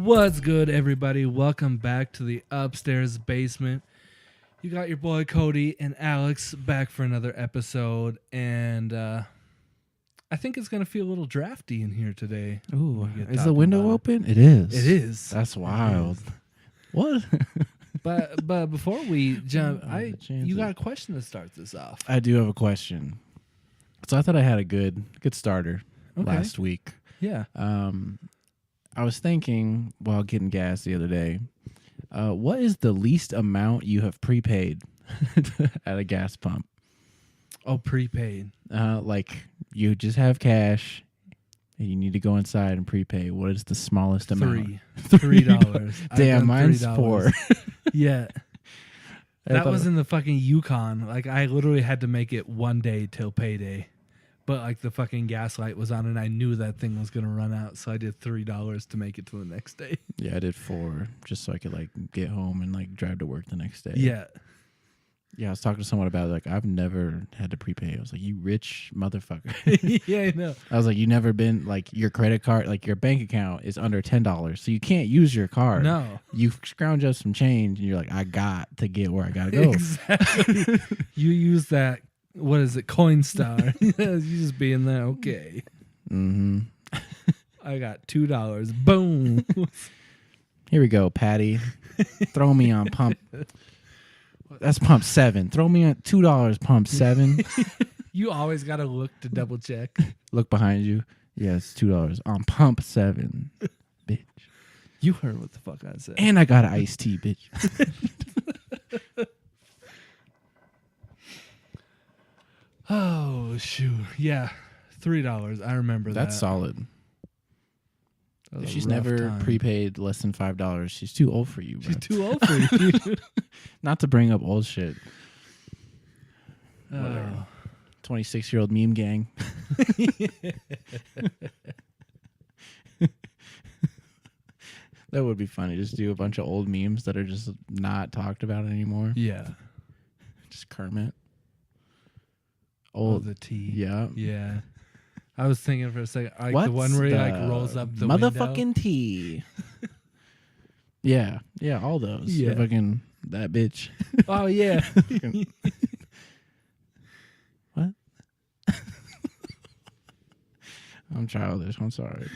What's good, everybody? Welcome back to the upstairs basement. You got your boy Cody and Alex back for another episode, and I think it's gonna feel a little drafty in here today. Ooh, is the window open? It is. It is. That's wild. What? But before we jump, you got a question to start this off. I do have a question. So I thought I had a good starter last week. Yeah. I was thinking while getting gas the other day, what is the least amount you have prepaid at a gas pump? Oh, prepaid. Like you just have cash and you need to go inside and prepay. What is the smallest amount? $3. Damn, mine's $4. Yeah. That was in the fucking Yukon. Like, I literally had to make it one day till payday. But, like, the fucking gas light was on, and I knew that thing was going to run out, so I did $3 to make it to the next day. Yeah, I did $4 just so I could, like, get home and, like, drive to work the next day. Yeah. Yeah, I was talking to someone about it. Like, I've never had to prepay. I was like, you rich motherfucker. Yeah, I know. I was like, you never been, like, your credit card, like, your bank account is under $10, so you can't use your card. No. You scrounge up some change, and you're like, I got to get where I got to go. Exactly. You use that, what is it, Coinstar. You just be in there, okay. Mm-hmm. I got $2. Boom. Here we go, Patty. Throw me on pump. That's pump 7. Throw me on $2, pump 7. You always got to look to double check. Look behind you. Yes, $2 on pump 7, bitch. You heard what the fuck I said. And I got an iced tea, bitch. Oh, shoot. Yeah, $3. I remember that. That's solid. That If she's never prepaid less than $5, she's too old for you, bro. She's too old for you. Not to bring up old shit. 26-year-old meme gang. That would be funny. Just do a bunch of old memes that are just not talked about anymore. Yeah. Just Kermit. Oh, the tea. Yeah. Yeah. I was thinking for a second, like the one where he like rolls up the motherfucking window. tea. Yeah, all those. Yeah. Fucking that bitch. Oh yeah. What? I'm childish. I'm sorry.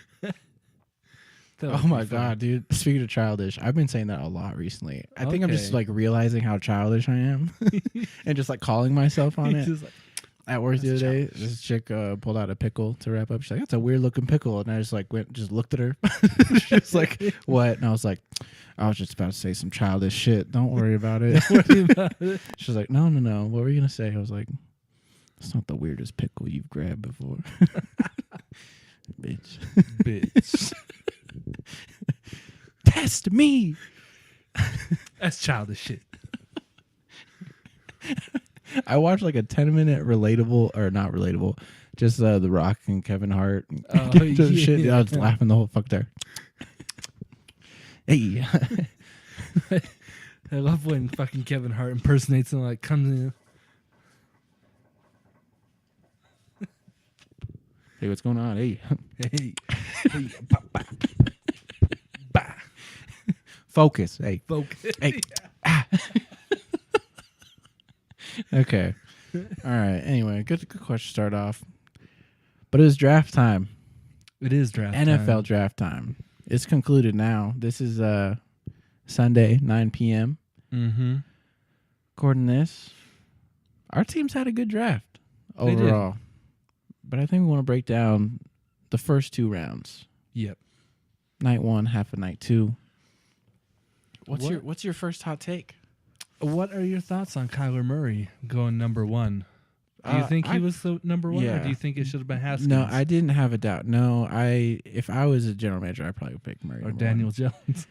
Oh my god, dude. Speaking of childish, I've been saying that a lot recently. I think I'm just like realizing how childish I am, and just like calling myself on it. Like, at work the other day, this chick pulled out a pickle to wrap up. She's like, "That's a weird looking pickle," and I just like looked at her. She's like, "What?" And I was like, "I was just about to say some childish shit. Don't worry about it." She's like, "No. What were you gonna say?" I was like, "It's not the weirdest pickle you've grabbed before." Bitch. Test me. That's childish shit. I watched like a 10-minute relatable, or not relatable, just The Rock and Kevin Hart. Shit. Yeah. I was laughing the whole fuck there. Hey. I love when fucking Kevin Hart impersonates and like comes in. Hey, what's going on? Hey. Bah. Focus. Hey. Focus. Hey. Ah. Okay. All right. Anyway, good question to start off. But it was draft time. It is draft NFL time. Draft time. It's concluded now. This is Sunday, 9 p.m. Mm-hmm. According to this, our team's had a good draft overall. But I think we want to break down the first 2 rounds. Yep. Night 1, half of night 2. What's your first hot take? What are your thoughts on Kyler Murray going number 1? Do you think he was the number 1, or do you think it should have been Haskins? No, I didn't have a doubt. No, if I was a general manager, I probably would pick Murray or Daniel Jones.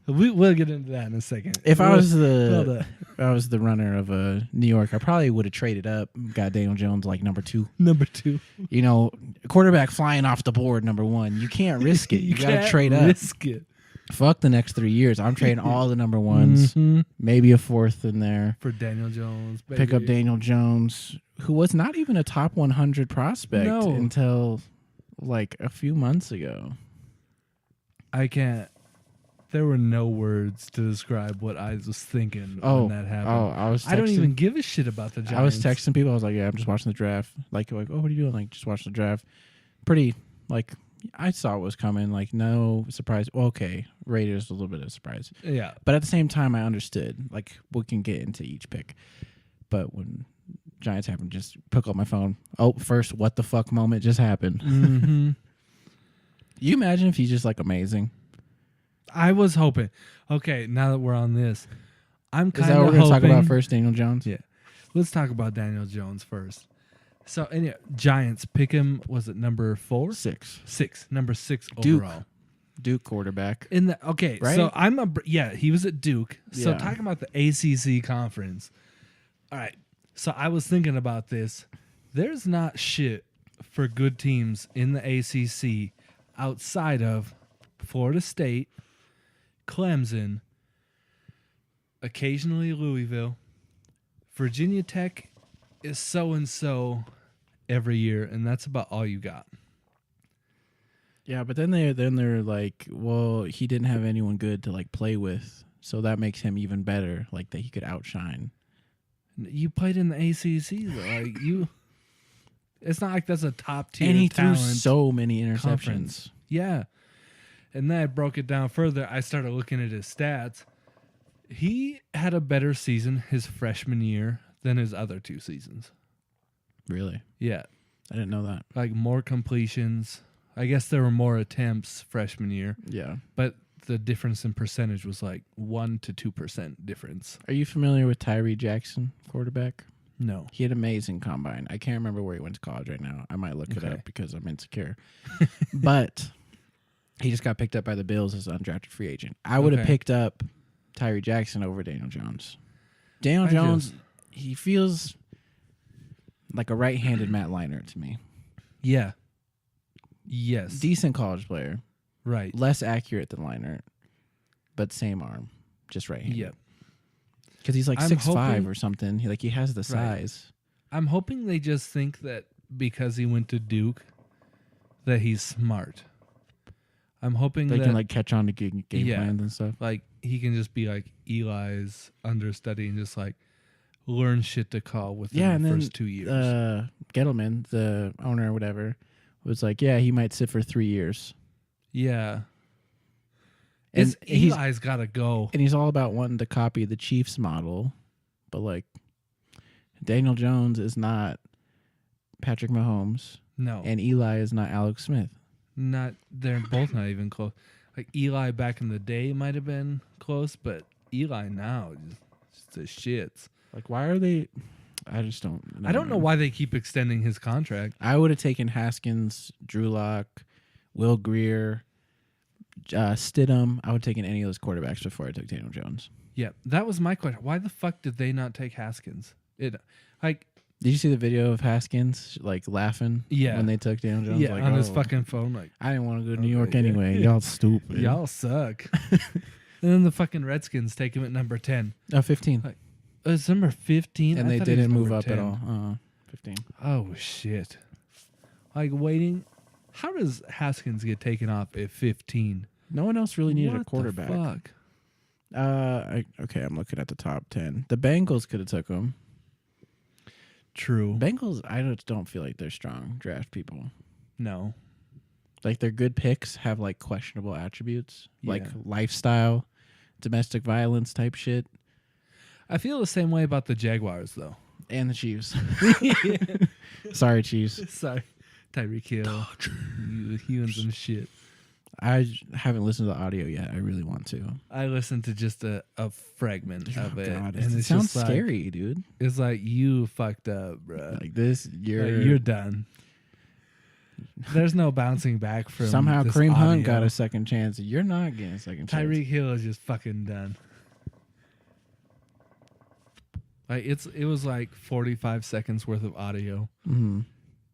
We'll get into that in a second. If I was the runner of New York, I probably would have traded up, got Daniel Jones like number 2. Number 2. You know, quarterback flying off the board, number 1. You can't risk it. You got to trade up. Risk it. Fuck the next 3 years. I'm trading all the number 1s. Maybe a 4th in there. For Daniel Jones. Baby. Pick up Daniel Jones, who was not even a top 100 prospect until like a few months ago. I can't. There were no words to describe what I was thinking when that happened. I don't even give a shit about the Giants. I was texting people. I was like, "Yeah, I'm just watching the draft." Like, oh, what are you doing? Like, just watching the draft. Pretty, like, I saw what was coming. Like, no surprise. Well, okay, Raiders a little bit of surprise. Yeah, but at the same time, I understood. Like, we can get into each pick, but when Giants happened, just pick up my phone. Oh, first, what the fuck moment just happened? Mm-hmm. You imagine if he's just like amazing. I was hoping. Okay, now that we're on this, I'm kind of hoping. Is that what we're going to talk about first, Daniel Jones? Yeah. Let's talk about Daniel Jones first. So, anyway, Giants pick him, was it number 4? 6. Number 6 overall. Duke quarterback. Okay, right? So he was at Duke. So, talking about the ACC conference. All right, so I was thinking about this. There's not shit for good teams in the ACC outside of Florida State, Clemson, occasionally Louisville. Virginia Tech is so-and-so every year, and that's about all you got. Yeah, but then they're like, well, he didn't have anyone good to like play with, so that makes him even better, like that he could outshine. You played in the ACC, though. Like you, it's not like that's a top tier. And he threw so many interceptions. Conference. Yeah. And then I broke it down further. I started looking at his stats. He had a better season his freshman year than his other 2 seasons. Really? Yeah. I didn't know that. Like more completions. I guess there were more attempts freshman year. Yeah. But the difference in percentage was like 1 to 2% difference. Are you familiar with Tyree Jackson, quarterback? No. He had amazing combine. I can't remember where he went to college right now. I might look it up because I'm insecure. But he just got picked up by the Bills as an undrafted free agent. I would have picked up Tyree Jackson over Daniel Jones. Daniel Jones, he feels like a right-handed Matt Leinart to me. Yeah. Yes. Decent college player. Right. Less accurate than Leinart, but same arm, just right-handed. Yep. Because he's like 6'5" or something. He has the size. I'm hoping they just think that because he went to Duke, that he's smart. I'm hoping they can like catch on to game plans and stuff. Like he can just be like Eli's understudy and just like learn shit to call within the first 2 years. Gettleman, the owner or whatever, was like, yeah, he might sit for 3 years. Yeah. And Eli's got to go. And he's all about wanting to copy the Chiefs model. But like Daniel Jones is not Patrick Mahomes. No. And Eli is not Alex Smith. They're both not even close. Like Eli back in the day might have been close, but Eli now just the shits. Like why are they? I just don't. I don't know why they keep extending his contract. I would have taken Haskins, Drew Lock, Will Grier, Stidham. I would have taken any of those quarterbacks before I took Daniel Jones. Yeah, that was my question. Why the fuck did they not take Haskins? Did you see the video of Haskins like laughing when they took Daniel Jones? Yeah, like, on his fucking phone. Like I didn't want to go to New York anyway. Y'all stupid. Y'all suck. And then the fucking Redskins take him at number 10. 15. Like, it's number 15? And they didn't move up 10. At all. 15. Oh, shit. Like waiting. How does Haskins get taken off at 15? No one else really needed a quarterback. The fuck? Okay, I'm looking at the top 10. The Bengals could have took him. True. Bengals, I don't feel like they're strong draft people. No. Like their good picks have like questionable attributes, like lifestyle, domestic violence type shit. I feel the same way about the Jaguars though. And the Chiefs. Sorry, Chiefs. Sorry. Tyreek Hill. You and some shit. I haven't listened to the audio yet. I really want to. I listened to just a fragment of it. God, and it sounds just scary, like, dude. It's like, you fucked up, bro. Like this, you're done. There's no bouncing back from somehow this Kareem audio. Hunt got a second chance. You're not getting a second chance. Tyreek Hill is just fucking done. Like it was like 45 seconds worth of audio. Mm-hmm.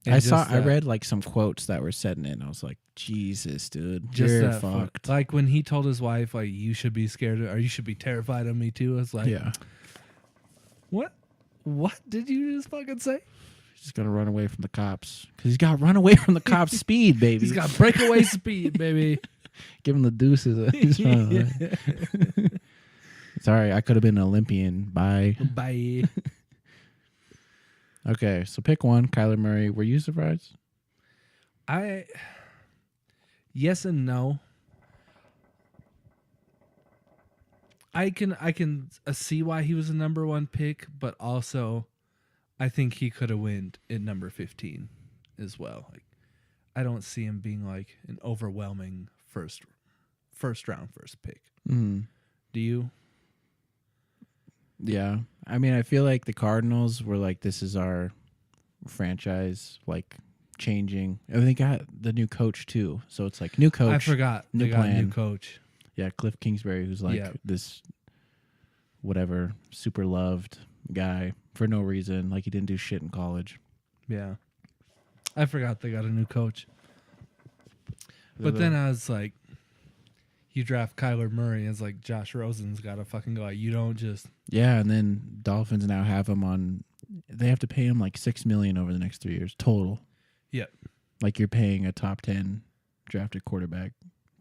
I read like some quotes that were setting in. I was like, Jesus, dude, you're fucked. Like when he told his wife, like, you should be scared or you should be terrified of me too. I was like, yeah. What did you just fucking say? He's gonna run away from the cops because he's got run away from the cops' speed, baby. He's got breakaway speed, baby. Give him the deuces. He's trying to Sorry, I could have been an Olympian. Bye. Bye. Okay, so pick one. Kyler Murray. Were you surprised? Yes and no. I can see why he was a number one pick, but also I think he could have went at number 15 as well. Like, I don't see him being like an overwhelming first round first pick. Mm-hmm. Do you? Yeah. I mean, I feel like the Cardinals were like, this is our franchise, like, changing. And they got the new coach, too. So it's like, new coach. I forgot. New they got plan. a new coach. Yeah, Cliff Kingsbury, who's like this, whatever, super loved guy for no reason. Like, he didn't do shit in college. Yeah. I forgot they got a new coach. But then I was like, you draft Kyler Murray as like Josh Rosen's got to fucking go. You don't just. Yeah, and then Dolphins now have him on. They have to pay him like $6 million over the next 3 years total. Yep. Like you're paying a top 10 drafted quarterback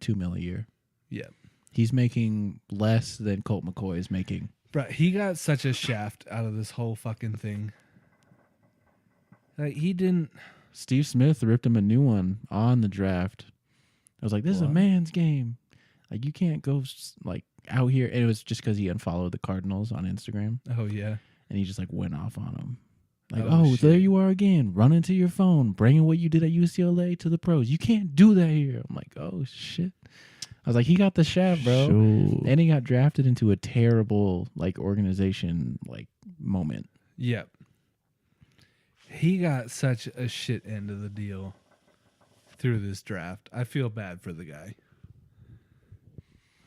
$2 million a year. Yep. He's making less than Colt McCoy is making. Bro, he got such a shaft out of this whole fucking thing. Like he didn't. Steve Smith ripped him a new one on the draft. I was like, this is a man's game. Like, you can't go, like, out here. And it was just because he unfollowed the Cardinals on Instagram. Oh, yeah. And he just, like, went off on them. Like, shit. There you are again, running to your phone, bringing what you did at UCLA to the pros. You can't do that here. I'm like, oh, shit. I was like, he got the shaft, bro. Sure. And he got drafted into a terrible, like, organization, like, moment. Yep. He got such a shit end of the deal through this draft. I feel bad for the guy.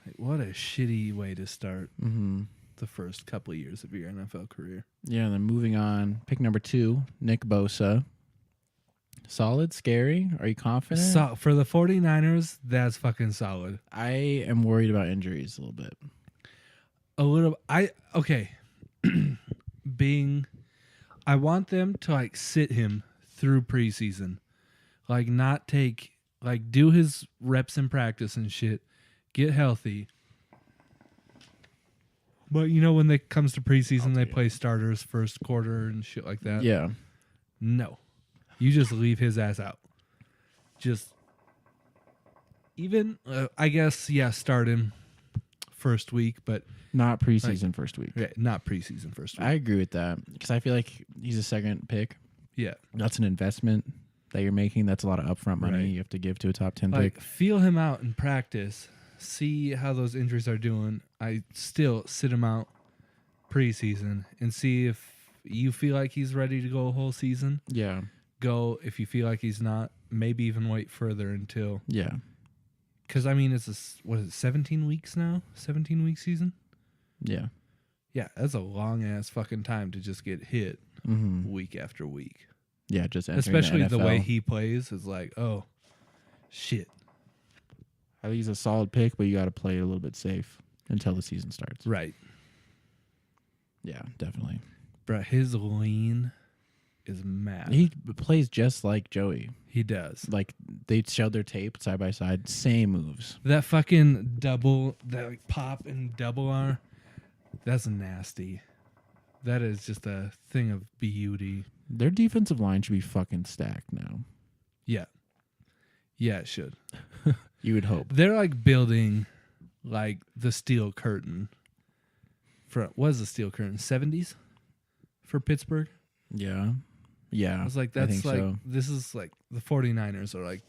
Like, what a shitty way to start the first couple of years of your NFL career. Yeah, and then moving on, pick number 2, Nick Bosa. Solid, scary. Are you confident? So, for the 49ers, that's fucking solid. I am worried about injuries a little bit. Okay. I want them to like sit him through preseason. Like not take, like do his reps in practice and shit. Get healthy. But you know when it comes to preseason, they play starters first quarter and shit like that? Yeah. No. You just leave his ass out. Just even, I guess, yeah, start him first week, but not preseason first week. Yeah, not preseason first week. I agree with that because I feel like he's a second pick. Yeah. That's an investment that you're making. That's a lot of upfront money you have to give to a top 10 pick. Feel him out in practice. See how those injuries are doing. I still sit him out preseason and see if you feel like he's ready to go a whole season. Yeah. Go. If you feel like he's not, maybe even wait further until. Yeah. Because, I mean, it's 17 weeks now? 17-week season? Yeah. Yeah, that's a long-ass fucking time to just get hit week after week. Yeah, just especially the way he plays is like, oh, shit. I think he's a solid pick, but you got to play it a little bit safe until the season starts. Right. Yeah, definitely. Bro, his lean is mad. He plays just like Joey. He does. Like, they showed their tape side by side. Same moves. That fucking double, that like pop and double R, that's nasty. That is just a thing of beauty. Their defensive line should be fucking stacked now. Yeah. Yeah, it should. You would hope. They're like building like the steel curtain. What is the steel curtain? 70s for Pittsburgh? Yeah. Yeah. I was like, that's like, this is like, the 49ers are like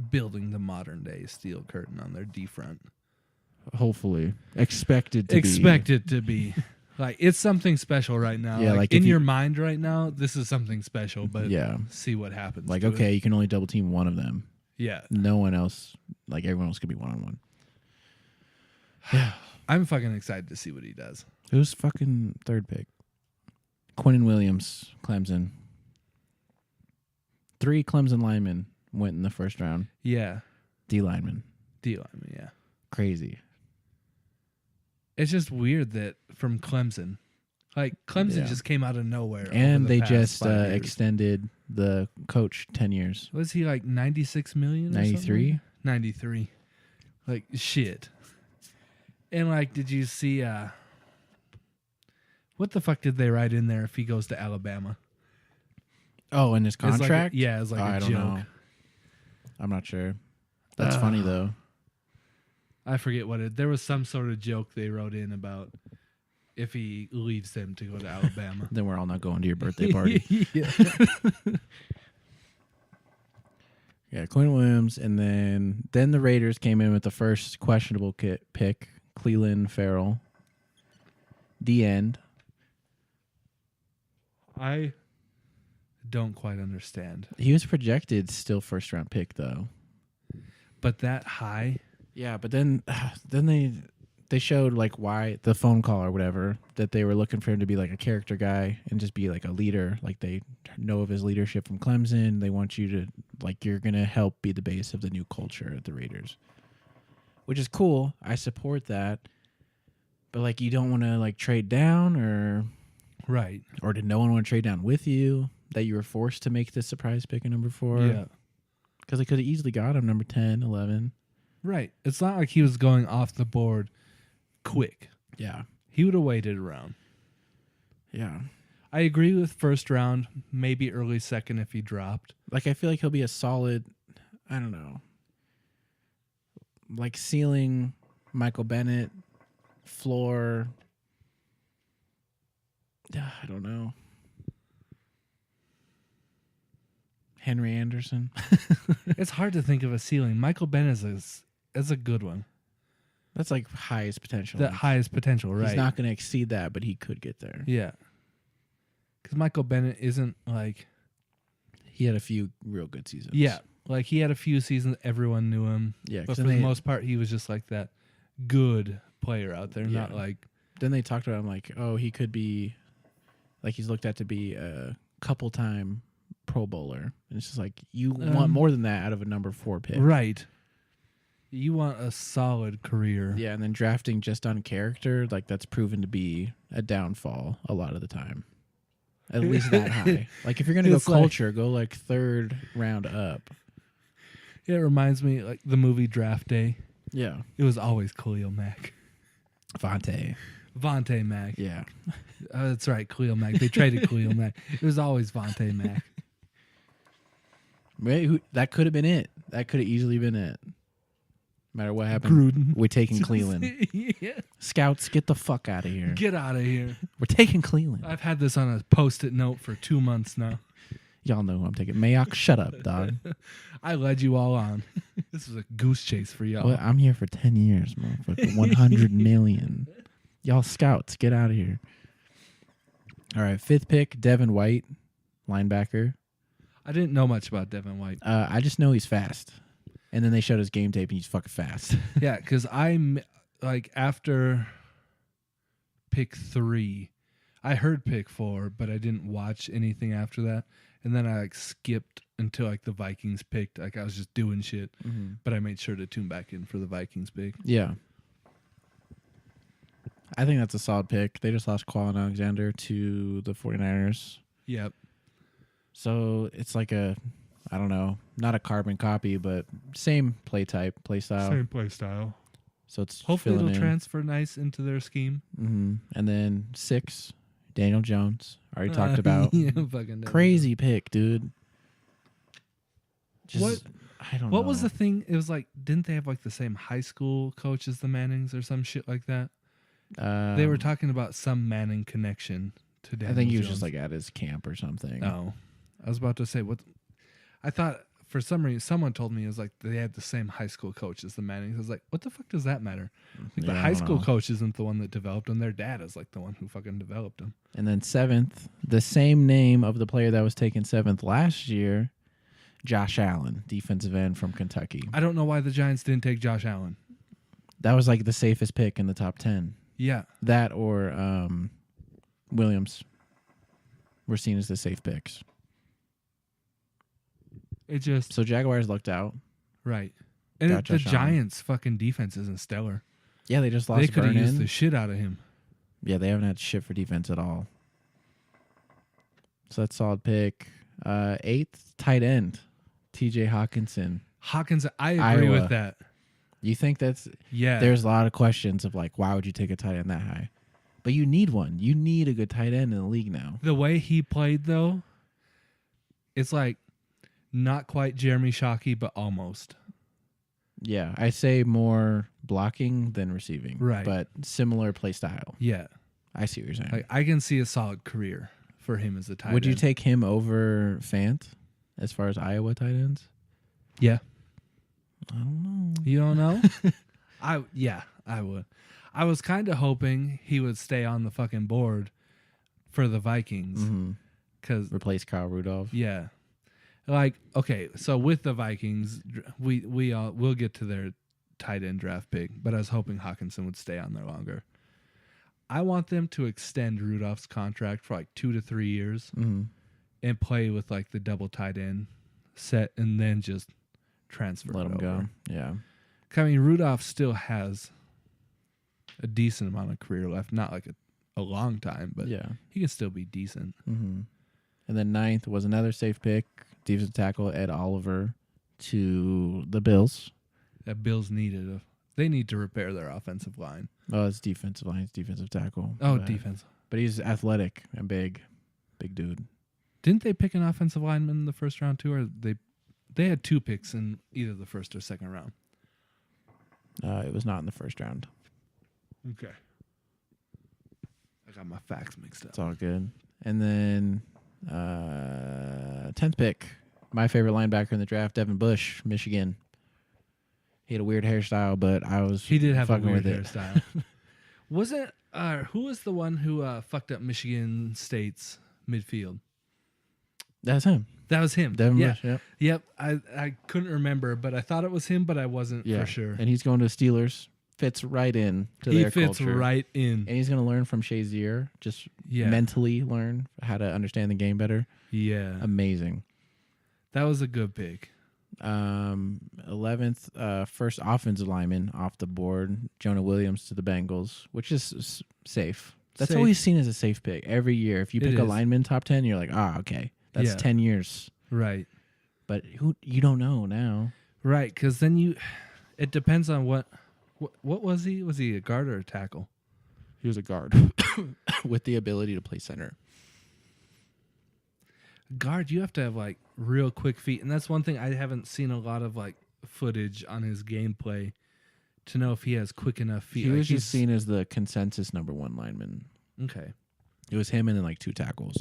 building the modern day steel curtain on their D front. Hopefully. Expected to be. Like, it's something special right now. Yeah, like in your mind right now, this is something special, but see what happens. Like, okay, you can only double team one of them. Yeah. No one else, like everyone else could be one-on-one. Yeah. I'm fucking excited to see what he does. Who's fucking third pick? Quinnen Williams, Clemson. 3 Clemson linemen went in the first round. Yeah. D lineman, yeah. Crazy. It's just weird that from Clemson. Like, Clemson just came out of nowhere. And they just extended the coach 10 years. Was he like 96 million? 93? 93. Like, shit. And, like, did you see, what the fuck did they write in there if he goes to Alabama? Oh, in his contract? It's like a joke. Don't know. I'm not sure. That's funny, though. I forget there was some sort of joke they wrote in about if he leaves them to go to Alabama. Then we're all not going to your birthday party. Yeah, Quinn Williams, and then the Raiders came in with the first questionable pick, Cleveland Farrell. The end. I don't quite understand. He was projected still first round pick though. But that high? Yeah, but then they showed like why the phone call or whatever that they were looking for him to be like a character guy and just be like a leader. Like they know of his leadership from Clemson. They want you to like you're gonna help be the base of the new culture at the Raiders, which is cool. I support that, but like you don't want to like trade down or right, or did no one want to trade down with you that you were forced to make this surprise pick at number 4? Yeah, because they could have easily got him number 10, 11. Right. It's not like he was going off the board quick. Yeah. He would have waited around. Yeah. I agree with first round, maybe early second if he dropped. Like, I feel like he'll be a solid, I don't know, like ceiling Michael Bennett, floor, I don't know, Henry Anderson. It's hard to think of a ceiling. Michael Bennett is a good one. That's like highest potential. The highest potential, right? He's not going to exceed that, but he could get there. Yeah. Because Michael Bennett isn't like... He had a few real good seasons. Yeah. Like he had a few seasons, everyone knew him. Yeah. But for the most part, he was just like that good player out there, not like... Then they talked about him like, oh, he could be... Like he's looked at to be a couple-time Pro Bowler. And it's just like, you want more than that out of a number 4 pick. Right. You want a solid career. Yeah, and then drafting just on character, like that's proven to be a downfall a lot of the time. At least that high. Like if you're going to go culture, go like 3rd round up. It reminds me like the movie Draft Day. Yeah. It was always Khalil Mack. Vontae Mack. Yeah. That's right, Khalil Mack. They traded Khalil Mack. It was always Vontae Mack. Right? That could have been it. That could have easily been it. No matter what happened, Gruden. We're taking Cleveland. Yeah. Scouts, get the fuck out of here. Get out of here. We're taking Cleveland. I've had this on a Post-it note for 2 months now. Y'all know who I'm taking. Mayock, shut up, dog. I led you all on. This is a goose chase for y'all. Well, I'm here for 10 years, motherfucker. 100 million. Y'all scouts, get out of here. All right, 5th pick, Devin White, linebacker. I didn't know much about Devin White. I just know he's fast. And then they showed his game tape, and he's fucking fast. Yeah, because I'm like after pick 3, I heard pick 4, but I didn't watch anything after that. And then I like skipped until like the Vikings picked. Like I was just doing shit, but I made sure to tune back in for the Vikings pick. Yeah, I think that's a solid pick. They just lost Quallen Alexander to the 49ers. Yep. So it's like a, I don't know, not a carbon copy, but same play style. Same play style. So it's hopefully it'll transfer nice into their scheme. Mm-hmm. And then 6, Daniel Jones. Already talked about. Yeah, crazy pick, dude. Just, I don't know. What was the thing? It was like, didn't they have like the same high school coach as the Mannings or some shit like that? They were talking about some Manning connection to Daniel I think he was Jones. just like at his camp or something. Oh. I was about to say, what? I thought for some reason someone told me it was like they had the same high school coach as the Mannings. I was like, what the fuck does that matter? Like the high school coach isn't the one that developed him. Their dad is like the one who fucking developed him. And then 7th, the same name of the player that was taken 7th last year, Josh Allen, defensive end from Kentucky. I don't know why the Giants didn't take Josh Allen. That was like the safest pick in the top 10. Yeah. That or Williams were seen as the safe picks. It just so Jaguars lucked out, right? And the Giants' fucking defense isn't stellar. Yeah, they just lost. They could have used the shit out of him. Yeah, they haven't had shit for defense at all. So that's a solid pick. 8th, tight end, T.J. Hawkinson. I agree with that. You think that's There's a lot of questions of like, why would you take a tight end that high? But you need one. You need a good tight end in the league now. The way he played, though, it's like not quite Jeremy Shockey, but almost. Yeah, I say more blocking than receiving. Right. But similar play style. Yeah. I see what you're saying. Like, I can see a solid career for him as a tight end. Would you take him over Fant as far as Iowa tight ends? Yeah. I don't know. You don't know? I would. I was kind of hoping he would stay on the fucking board for the Vikings. Cause replace Kyle Rudolph. Yeah. Like, okay, so with the Vikings, we'll get to their tight end draft pick, but I was hoping Hawkinson would stay on there longer. I want them to extend Rudolph's contract for like 2 to 3 years and play with like the double tight end set and then just transfer Let him go. Yeah. I mean, Rudolph still has a decent amount of career left. Not like a long time, but he can still be decent. And then 9th was another safe pick, defensive tackle Ed Oliver to the Bills. That Bills they need to repair their offensive line. Oh, it's defensive line. It's defensive tackle. Oh, defense. But he's athletic and big dude. Didn't they pick an offensive lineman in the first round too, or they had 2 picks in either the first or second round? It was not in the first round. Okay. I got my facts mixed up. It's all good. And then 10th pick, my favorite linebacker in the draft, Devin Bush, Michigan. He had a weird hairstyle, but he did have a weird hairstyle. Wasn't who was the one who fucked up Michigan State's midfield? That's him. That was him. Devin Bush, Yep. I couldn't remember, but I thought it was him, but I wasn't for sure. And he's going to Steelers. Fits right in to their culture. He fits right in. And he's going to learn from Shazier, just mentally learn how to understand the game better. Yeah. Amazing. That was a good pick. 11th, first offensive lineman off the board, Jonah Williams to the Bengals, which is safe. That's always seen as a safe pick every year. If you pick a lineman top 10, you're like, okay, that's 10 years. Right. But you don't know now. Right, because then it depends on what was he? Was he a guard or a tackle? He was a guard with the ability to play center. Guard, you have to have like real quick feet, and that's one thing I haven't seen a lot of like footage on his gameplay to know if he has quick enough feet. He was just seen as the consensus number 1 lineman. Okay, it was him and then like 2 tackles.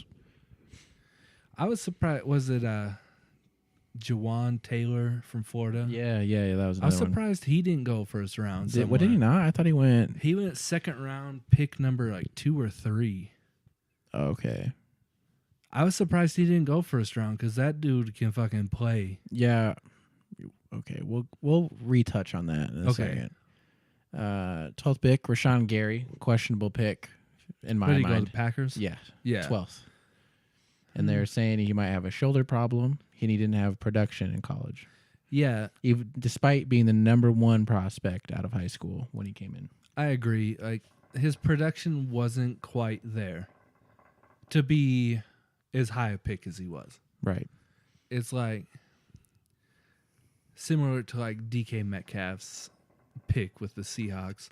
I was surprised. Was it Jawan Taylor from Florida? Yeah, that was. I was surprised he didn't go first round. What did he not? I thought he went. He went second round, pick number like 2 or 3. Okay. I was surprised he didn't go first round because that dude can fucking play. Yeah. Okay, we'll retouch on that in a second. 12th pick, Rashawn Gary, questionable pick in my mind. Did he go to the Packers? Yeah. 12th. And they're saying he might have a shoulder problem, and he didn't have production in college. Yeah. Even despite being the number 1 prospect out of high school when he came in. I agree. Like, his production wasn't quite there to be as high a pick as he was. Right. It's like similar to like DK Metcalf's pick with the Seahawks.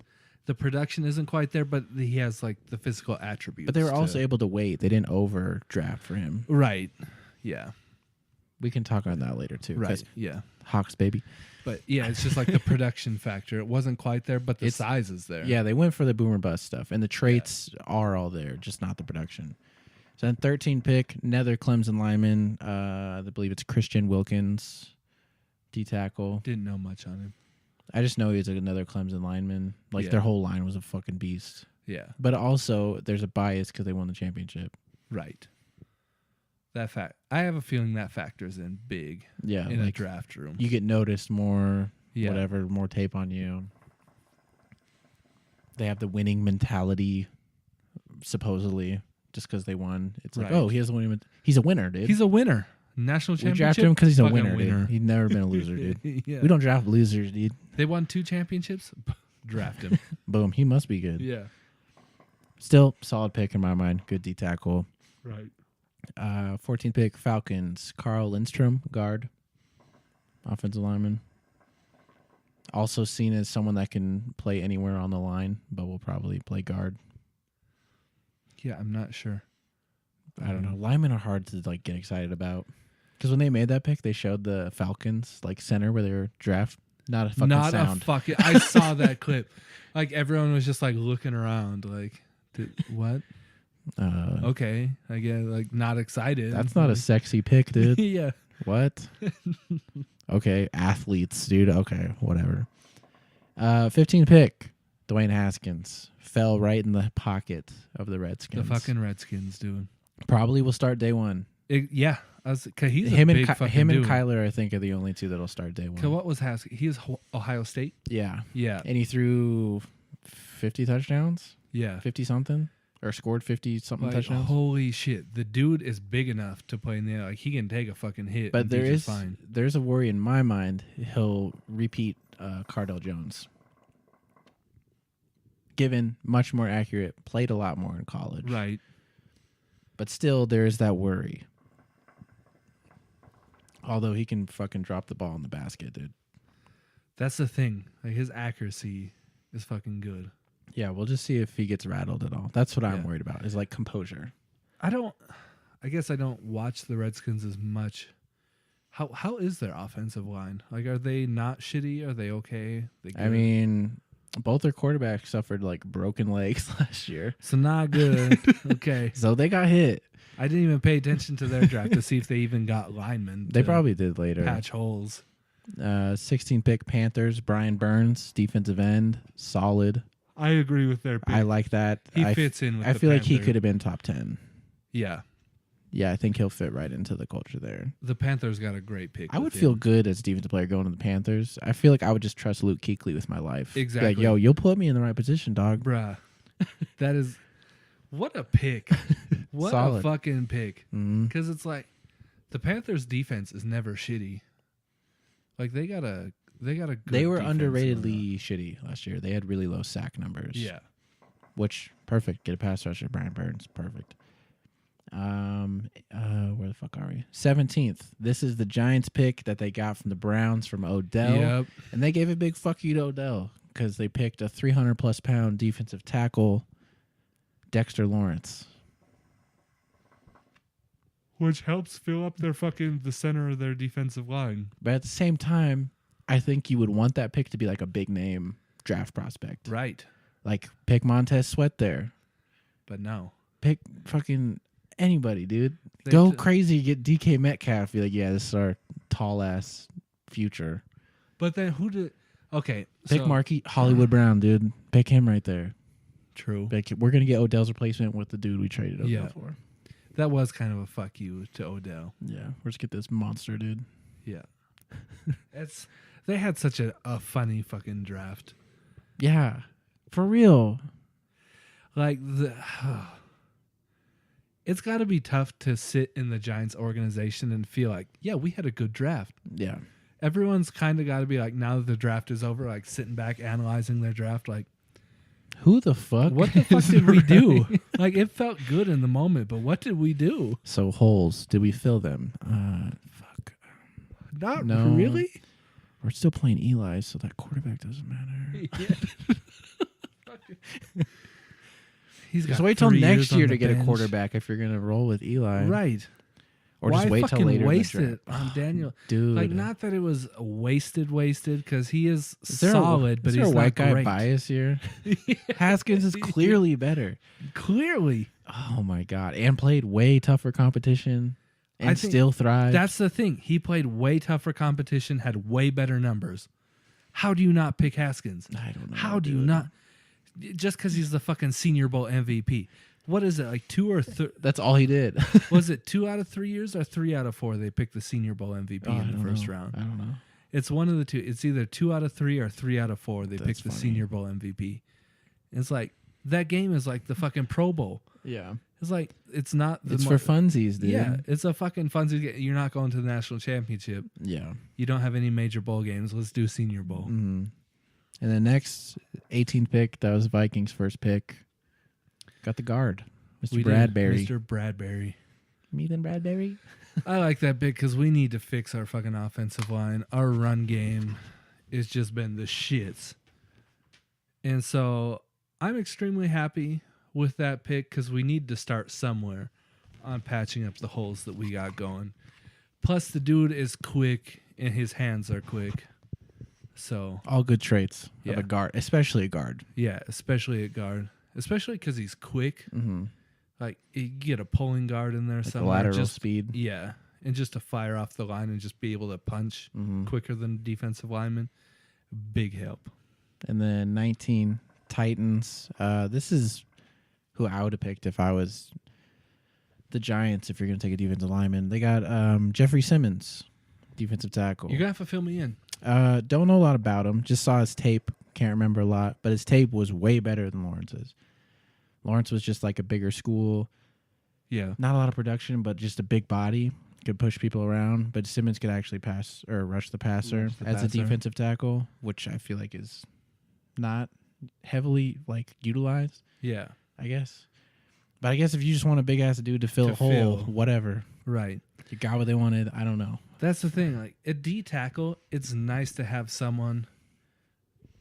The production isn't quite there, but he has like the physical attributes. But they were also able to wait. They didn't overdraft for him. Right. Yeah. We can talk on that later too. Right. Yeah. Hawks, baby. But yeah, it's just like the production factor. It wasn't quite there, but the size is there. Yeah, they went for the boomer bust stuff, and the traits are all there, just not the production. So then 13 pick, another Clemson lineman. I believe it's Christian Wilkins, D-tackle. Didn't know much on him. I just know he was another Clemson lineman. Their whole line was a fucking beast. Yeah. But also, there's a bias because they won the championship. Right. That fact, I have a feeling that factors in big. Yeah. In a draft room. You get noticed more, whatever, more tape on you. They have the winning mentality, supposedly. Just because they won, it's like, oh, he has a winning. He's a winner, dude. He's a winner. National championship. We drafted him because he's a winner, dude. He's never been a loser, dude. Yeah. We don't draft losers, dude. They won 2 championships. Draft him. Boom. He must be good. Yeah. Still solid pick in my mind. Good D tackle. Right. 14th pick Falcons. Carl Lindstrom, guard, offensive lineman. Also seen as someone that can play anywhere on the line, but will probably play guard. Yeah, I'm not sure. I don't know. Linemen are hard to like get excited about. Because when they made that pick, they showed the Falcons like center where they were draft. Not a fucking sound. I saw that clip. Like everyone was just like looking around, like, what? Okay, I guess like not excited. That's not a sexy pick, dude. Yeah. What? Okay, athletes, dude. Okay, whatever. 15 pick, Dwayne Haskins fell right in the pocket of the Redskins. The fucking Redskins, dude. Probably will start day one. Yeah, cause he's him a and big fucking him dude. and Kyler, I think, are the only two that'll start day one. Cause what was Haskins? He is Ohio State. Yeah, yeah, and he threw 50 touchdowns. Yeah, 50 something, or scored 50 something touchdowns. Holy shit! The dude is big enough to play in the like he can take a fucking hit. But there's a worry in my mind he'll repeat Cardell Jones. Given much more accurate, played a lot more in college. Right. But still, there is that worry. Although he can fucking drop the ball in the basket, dude. That's the thing. Like his accuracy is fucking good. Yeah, we'll just see if he gets rattled at all. That's what I'm worried about, is like composure. I guess I don't watch the Redskins as much. How is their offensive line? Like, are they not shitty? Are they okay? I mean, both their quarterbacks suffered like broken legs last year. So not good. Okay. So they got hit. I didn't even pay attention to their draft to see if they even got linemen. They probably did later. Patch holes. 16 pick Panthers, Brian Burns, defensive end, solid. I agree with their pick. I like that. He fits in with I the feel Panther. like he could have been top 10. Yeah. Yeah, I think he'll fit right into the culture there. The Panthers got a great pick. I would feel good as a defensive player going to the Panthers. I feel like I would just trust Luke Kuechly with my life. Exactly. Like, yo, you'll put me in the right position, dog. Bruh. That is... What a pick. What Solid. A fucking pick. Mm-hmm. Because it's like... The Panthers' defense is never shitty. Like, they got a good They were defense underratedly shitty last year. They had really low sack numbers. Yeah. Which, perfect. Get a pass rusher, Brian Burns. Perfect. Where the fuck are we? 17th. This is the Giants pick that they got from the Browns from Odell. Yep. And they gave a big fuck you to Odell because they picked a 300+ pound defensive tackle, Dexter Lawrence. Which helps fill up the center of their defensive line. But at the same time, I think you would want that pick to be like a big name draft prospect. Right. Like pick Montez Sweat there. But no. Pick fucking anybody, dude. Go crazy, get DK Metcalf. Be like, yeah, this is our tall ass future. But then who did? Okay, pick Marquis Hollywood Brown, dude. Pick him right there. True. We're gonna get Odell's replacement with the dude we traded Odell for. That was kind of a fuck you to Odell. Yeah, we're just get this monster, dude. Yeah. They had such a funny fucking draft. Yeah, for real. Like it's got to be tough to sit in the Giants organization and feel like, yeah, we had a good draft. Yeah. Everyone's kind of got to be like, now that the draft is over, like sitting back analyzing their draft, like, who the fuck? What the fuck did we do? Like, it felt good in the moment, but what did we do? So holes, did we fill them? Fuck. Not really. We're still playing Eli, so that quarterback doesn't matter. Yeah. He's got just wait till next year to get bench. A quarterback if you're gonna roll with Eli, right? Or Why just wait till later. Waste it on Daniel, dude. Like, not that it was wasted because he is solid, but he's a white guy great. bias here. Haskins is clearly better. Clearly, oh my god, and played way tougher competition, and still thrived. That's the thing. He played way tougher competition, had way better numbers. How do you not pick Haskins? I don't know. How do you not? Just because he's the fucking Senior Bowl MVP. What is it, like 2 or 3? That's all he did. Was it 2 out of 3 years or 3 out of 4 they picked the Senior Bowl MVP in the first round? I don't know. It's one of the two. It's either 2 out of 3 or 3 out of 4 they picked the Senior Bowl MVP. It's like, that game is like the fucking Pro Bowl. Yeah. It's like, it's not... It's for funsies, dude. Yeah, it's a fucking funsies. You're not going to the national championship. Yeah. You don't have any major bowl games. Let's do Senior Bowl. Mm-hmm. And the next 18th pick, that was Vikings' first pick. Got the guard, Mr. Bradbury. Mr. Bradbury. Me then Bradbury? I like that pick because we need to fix our fucking offensive line. Our run game it's just been the shits. And so I'm extremely happy with that pick because we need to start somewhere on patching up the holes that we got going. Plus, the dude is quick and his hands are quick. So all good traits of a guard, especially a guard. Yeah, especially at guard. Especially because he's quick. Mm-hmm. Like, you get a pulling guard in there like somewhere. Lateral speed. Yeah. And just to fire off the line and just be able to punch quicker than defensive linemen. Big help. And then 19, Titans. This is who I would have picked if I was the Giants, if you're going to take a defensive lineman. They got Jeffrey Simmons, defensive tackle. You're going to have to fill me in. Don't know a lot about him. Just saw his tape. Can't remember a lot. But his tape was way better than Lawrence's. Lawrence was just like a bigger school. Yeah. Not a lot of production, but just a big body. Could push people around. But Simmons could actually pass or rush the passer as a defensive tackle, which I feel like is not heavily like utilized. Yeah. I guess. But I guess if you just want a big ass dude to fill a hole, whatever. Right. You got what they wanted. I don't know. That's the thing. Like, at D tackle, it's nice to have someone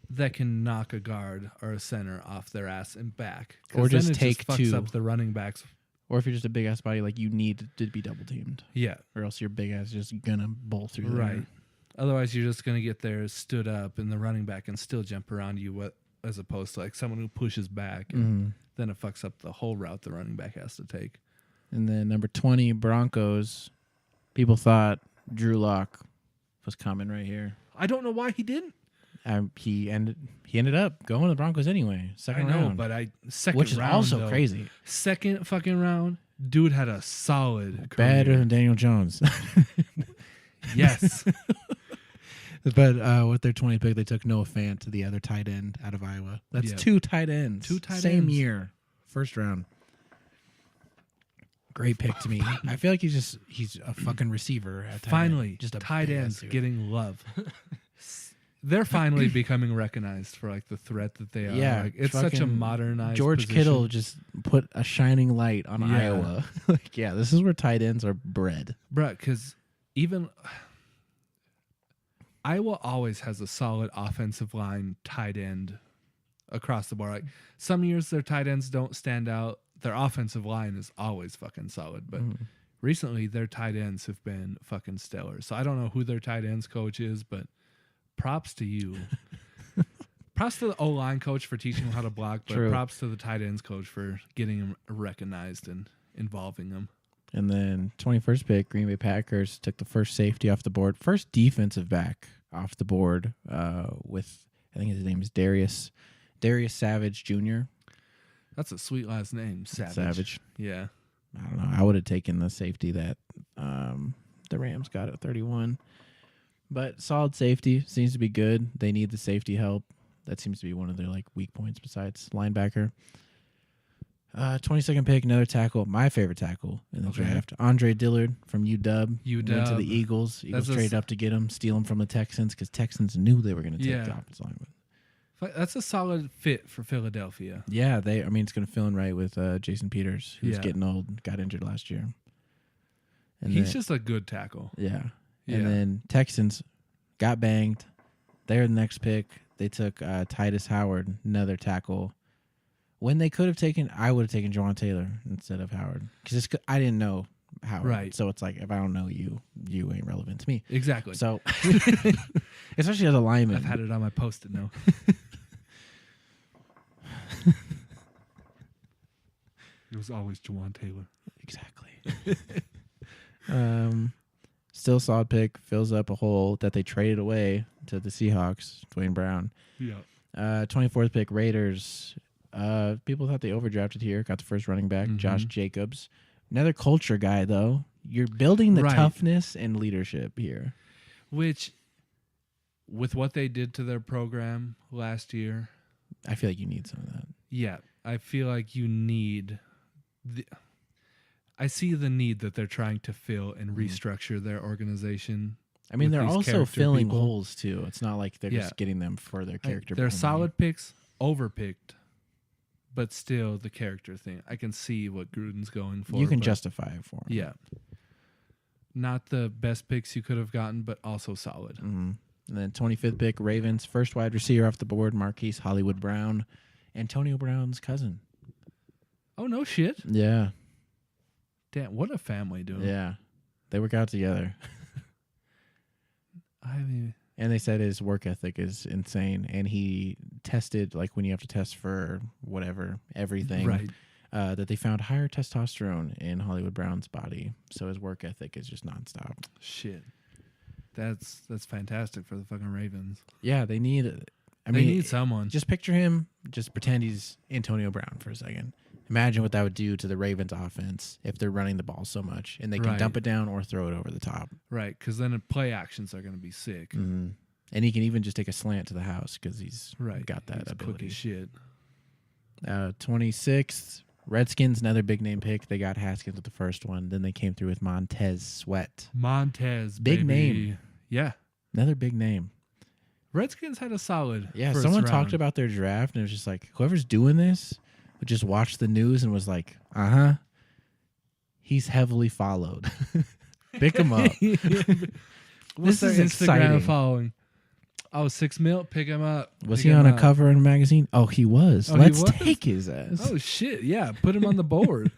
that can knock a guard or a center off their ass and back. Or just take fucks up the running backs. Or if you're just a big ass body, like you need to be double teamed. Yeah. Or else your big ass is just gonna bowl through there. Right. Otherwise, you're just gonna get there stood up and the running back can still jump around you, as opposed to like someone who pushes back and then it fucks up the whole route the running back has to take. And then number 20, Broncos. People thought Drew Lock was coming right here. I don't know why he didn't. He ended up going to the Broncos anyway. Second round. But second which is round, also though, crazy. Second fucking round, dude had a solid career. Better than Daniel Jones. Yes. But with their 20th pick, they took Noah Fant, the other tight end out of Iowa. That's two tight ends. Same year. First round. Great pick to me. I feel like he's a fucking receiver. Finally, just a tight ends getting love. They're finally becoming recognized for like the threat that they are. Yeah, like, it's such a modernized George position. Kittle just put a shining light on Iowa. Like, this is where tight ends are bred. Bruh, because even Iowa always has a solid offensive line tight end across the board. Like, some years their tight ends don't stand out. Their offensive line is always fucking solid. But recently their tight ends have been fucking stellar. So I don't know who their tight ends coach is, but props to you. Props to the O-line coach for teaching them how to block, but props to the tight ends coach for getting them recognized and involving them. And then 21st pick, Green Bay Packers took the first safety off the board. First defensive back off the board with, I think his name is Darius Savage Jr. That's a sweet last name, Savage. Yeah. I don't know. I would have taken the safety that the Rams got at 31. But solid safety. Seems to be good. They need the safety help. That seems to be one of their like weak points besides linebacker. 22nd pick, another tackle. My favorite tackle in the draft. Andre Dillard from UW. Went to the Eagles. Eagles traded up to get him, steal him from the Texans because Texans knew they were going to take the offensive lineman. That's a solid fit for Philadelphia. Yeah, it's going to fill in right with Jason Peters, who's getting old, got injured last year. And he's just a good tackle. Yeah. And then Texans got banged. They're the next pick. They took Titus Howard, another tackle. When they could have taken, I would have taken Juwan Taylor instead of Howard. Because I didn't know Howard. Right. So it's like, if I don't know you, you ain't relevant to me. Exactly. So, especially as a lineman. I've had it on my Post-it note. It was always Juwan Taylor. Exactly. Still solid pick. Fills up a hole that they traded away to the Seahawks, Dwayne Brown. Yeah. 24th pick, Raiders. People thought they overdrafted here. Got the first running back, Josh Jacobs. Another culture guy, though. You're building the toughness and leadership here. Which, with what they did to their program last year, I feel like you need some of that. Yeah. I feel like you need... I see the need that they're trying to fill and restructure their organization. I mean, they're also filling holes, too. It's not like they're just getting them for their character. They're solid picks, overpicked, but still the character thing. I can see what Gruden's going for. You can justify it for him. Yeah. Not the best picks you could have gotten, but also solid. And then 25th pick, Ravens. First wide receiver off the board, Marquise Hollywood Brown. Antonio Brown's cousin. Oh, no shit. Yeah. Damn, what a family, dude. Yeah. They work out together. And they said his work ethic is insane. And he tested, like when you have to test for whatever, everything. Right. That they found higher testosterone in Hollywood Brown's body. So his work ethic is just nonstop. Shit. That's fantastic for the fucking Ravens. Yeah, they need... They need someone. Just picture him. Just pretend he's Antonio Brown for a second. Imagine what that would do to the Ravens offense if they're running the ball so much. And they can dump it down or throw it over the top. Right, because then the play actions are going to be sick. Mm-hmm. And he can even just take a slant to the house because he's got that he's ability. Quick as shit. 26th, Redskins, another big name pick. They got Haskins with the first one. Then they came through with Montez Sweat. Montez, big name. Yeah. Another big name. Redskins had a solid someone talked about their draft, and it was just like, whoever's doing this would just watch the news and was like, he's heavily followed. Pick him up. What's this is Instagram exciting. Following? Oh, 6 mil, pick him up. Was he on a cover in a magazine? Oh, he was. Let's take his ass. Oh, shit. Yeah, put him on the board.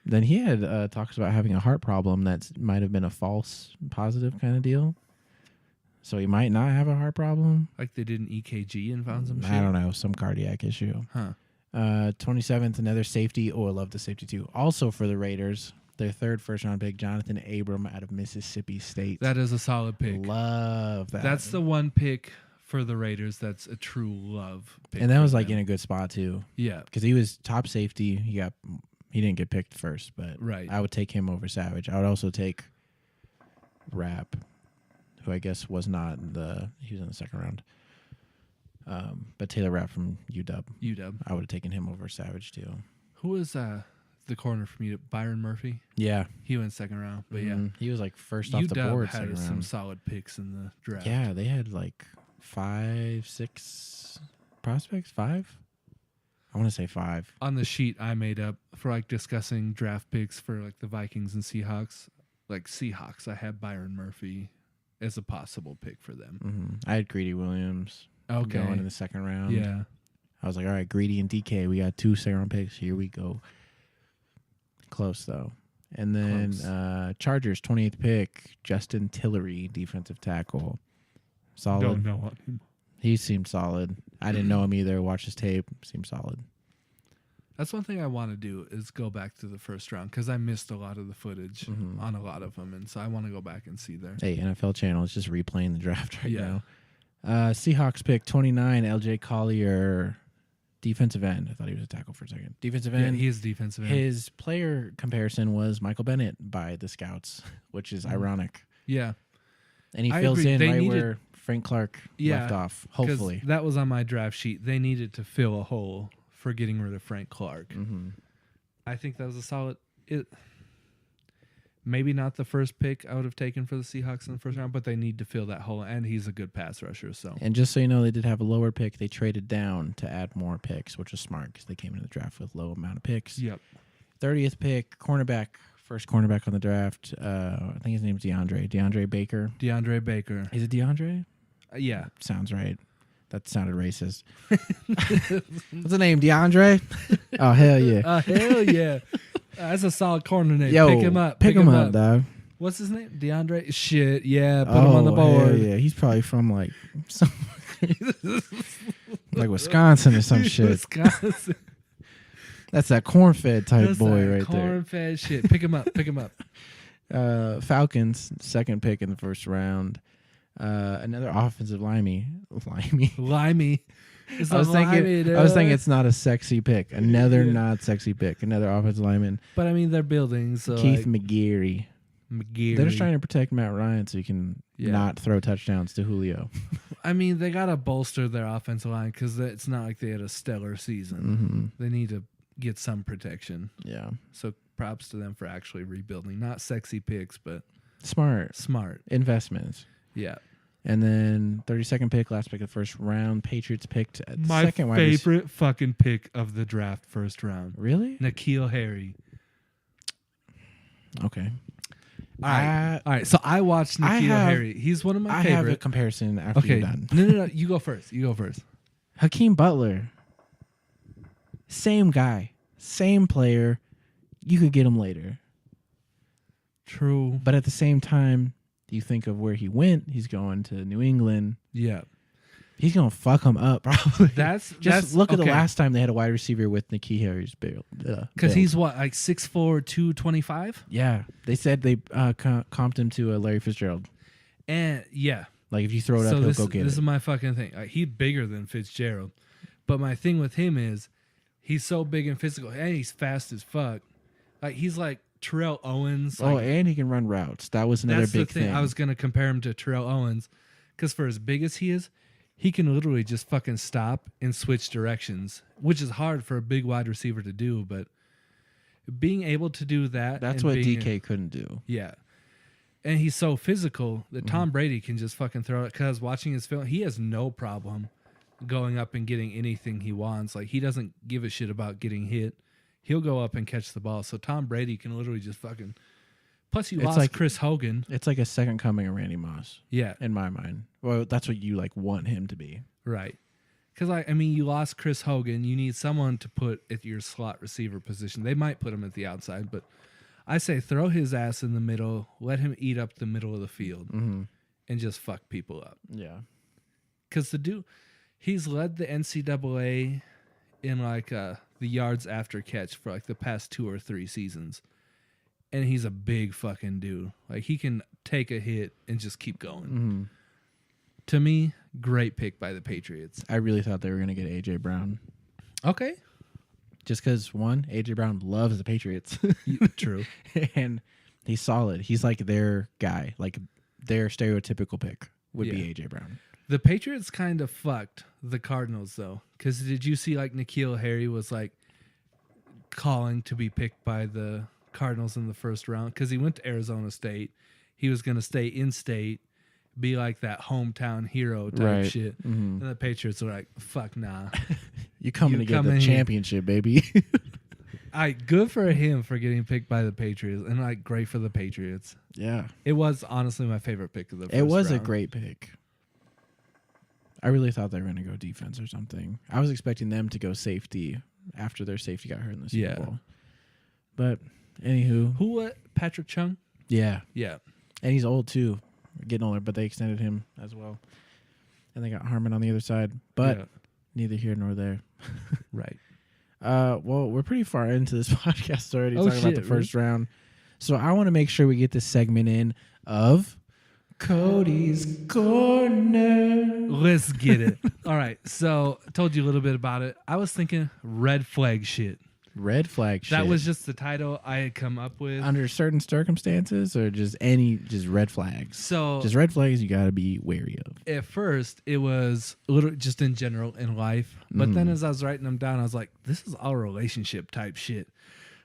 Then he had talks about having a heart problem that might have been a false positive kind of deal. So he might not have a heart problem. Like they did an EKG and found some shit? I don't know, some cardiac issue. 27th, another safety. Oh, I love the safety too. Also for the Raiders, their third first-round pick, Jonathan Abram out of Mississippi State. That is a solid pick. Love that. That's the one pick for the Raiders that's a true love pick. And that was like in a good spot too. Yeah. Because he was top safety. He didn't get picked first, but I would take him over Savage. I would also take Rapp, who I guess was not he was in the second round. But Taylor Rapp from UW. I would have taken him over Savage too. Who was the corner from UW? Byron Murphy? Yeah. He went second round. But he was like first off the board. UW had some solid picks in the draft. Yeah, they had like 5, 6 prospects. 5? I want to say 5. On the sheet I made up for like discussing draft picks for like the Vikings and Seahawks. Like Seahawks, I had Byron Murphy as a possible pick for them. Mm-hmm. I had Greedy Williams going in the second round. Yeah. I was like, all right, Greedy and DK, we got 2 second-round picks. Here we go. Close, though. And then Chargers, 28th pick, Justin Tillery, defensive tackle. Solid. Don't know him. He seemed solid. I didn't know him either. Watched his tape. Seemed solid. That's one thing I want to do is go back to the first round because I missed a lot of the footage on a lot of them. And so I want to go back and see there. Hey, NFL Channel is just replaying the draft right now. Seahawks pick 29, LJ Collier, defensive end. I thought he was a tackle for a second. Defensive end. Yeah, he is defensive end. His player comparison was Michael Bennett by the scouts, which is ironic. Yeah. And he fills in where Frank Clark left off, hopefully. That was on my draft sheet. They needed to fill a hole for getting rid of Frank Clark. Mm-hmm. I think that was a solid... Maybe not the first pick I would have taken for the Seahawks in the first round, but they need to fill that hole, and he's a good pass rusher. So, and just so you know, they did have a lower pick. They traded down to add more picks, which was smart because they came into the draft with low amount of picks. Yep. 30th pick, cornerback, first cornerback on the draft. I think his name's DeAndre Baker. DeAndre Baker. Is it DeAndre? Yeah. Sounds right. That sounded racist. What's the name? DeAndre? Oh, hell yeah. Hell yeah. That's a solid corner name. Yo, pick him up. Pick him up, dog. What's his name? DeAndre? Shit, yeah. Put him on the board. Yeah, he's probably from like like Wisconsin or some shit. Wisconsin. That's that corn-fed type boy right there. Corn-fed shit. Pick him up. Pick him up. Falcons, second pick in the first round. Another offensive limey. Limey. I was thinking it's not a sexy pick. Another not sexy pick. Another offensive lineman. But I mean, they're building. So Keith McGeary. They're just trying to protect Matt Ryan so he can not throw touchdowns to Julio. I mean, they got to bolster their offensive line because it's not like they had a stellar season. Mm-hmm. They need to get some protection. Yeah. So props to them for actually rebuilding. Not sexy picks, but smart investments. Yeah. And then 32nd pick, last pick of the first round. Patriots picked at my second. favorite fucking pick of the draft, first round. Really? N'Keal Harry. Okay. All right. So I watched N'Keal Harry. He's one of my favorite. I have a comparison after you're done. No. You go first. Hakeem Butler. Same guy. Same player. You could get him later. True. But at the same time, you think of where he went. He's going to New England. Yeah. He's going to fuck him up, probably. Look at the last time they had a wide receiver with N'Keal Harry's build. Because he's what, like 6'4", 225? Yeah. They said they comped him to Larry Fitzgerald. And, yeah. Like, if you throw it up, he'll go get it. This is my fucking thing. He's bigger than Fitzgerald. But my thing with him is he's so big and physical, and he's fast as fuck. Like, he's like Terrell Owens. And he can run routes. That was another big thing. I was going to compare him to Terrell Owens because for as big as he is, he can literally just fucking stop and switch directions, which is hard for a big wide receiver to do. But being able to do that. That's what DK couldn't do. Yeah. And he's so physical that Tom Brady can just fucking throw it. Because watching his film, he has no problem going up and getting anything he wants. Like, he doesn't give a shit about getting hit. He'll go up and catch the ball. So Tom Brady can literally just fucking. Plus, you lost Chris Hogan. It's like a second coming of Randy Moss. Yeah, in my mind. Well, that's what you like want him to be. Right. Because I mean, you lost Chris Hogan. You need someone to put at your slot receiver position. They might put him at the outside, but I say throw his ass in the middle. Let him eat up the middle of the field, and just fuck people up. Yeah. Because the dude, he's led the NCAA in like the yards after catch for like the past 2 or 3 seasons. And he's a big fucking dude. Like, he can take a hit and just keep going. To me, great pick by the Patriots. I really thought they were going to get A.J. Brown. Okay. Just because, one, A.J. Brown loves the Patriots. True. And he's solid. He's like their guy. Like, their stereotypical pick would be A.J. Brown. The Patriots kind of fucked the Cardinals, though. Because did you see, like, N'Keal Harry was, like, calling to be picked by the Cardinals in the first round? Because he went to Arizona State. He was going to stay in state, be like that hometown hero type shit. And the Patriots were like, fuck nah. You coming to get the championship, baby. Good for him for getting picked by the Patriots, and like great for the Patriots. Yeah. It was honestly my favorite pick of the first round. It was round. A great pick. I really thought they were going to go defense or something. I was expecting them to go safety after their safety got hurt in the Super Bowl. But anywho. Who, Patrick Chung? Yeah. Yeah. And he's old too. Getting older, but they extended him as well. And they got Harmon on the other side. But neither here nor there. Right. Well, we're pretty far into this podcast already talking about the first round. So I want to make sure we get this segment in of Cody's Corner. Let's get it. All right. So I told you a little bit about it. I was thinking red flag shit. Red flag shit. That was just the title I had come up with. Under certain circumstances or just red flags? So just red flags you got to be wary of. At first, it was a little just in general in life. But then as I was writing them down, I was like, this is all relationship type shit.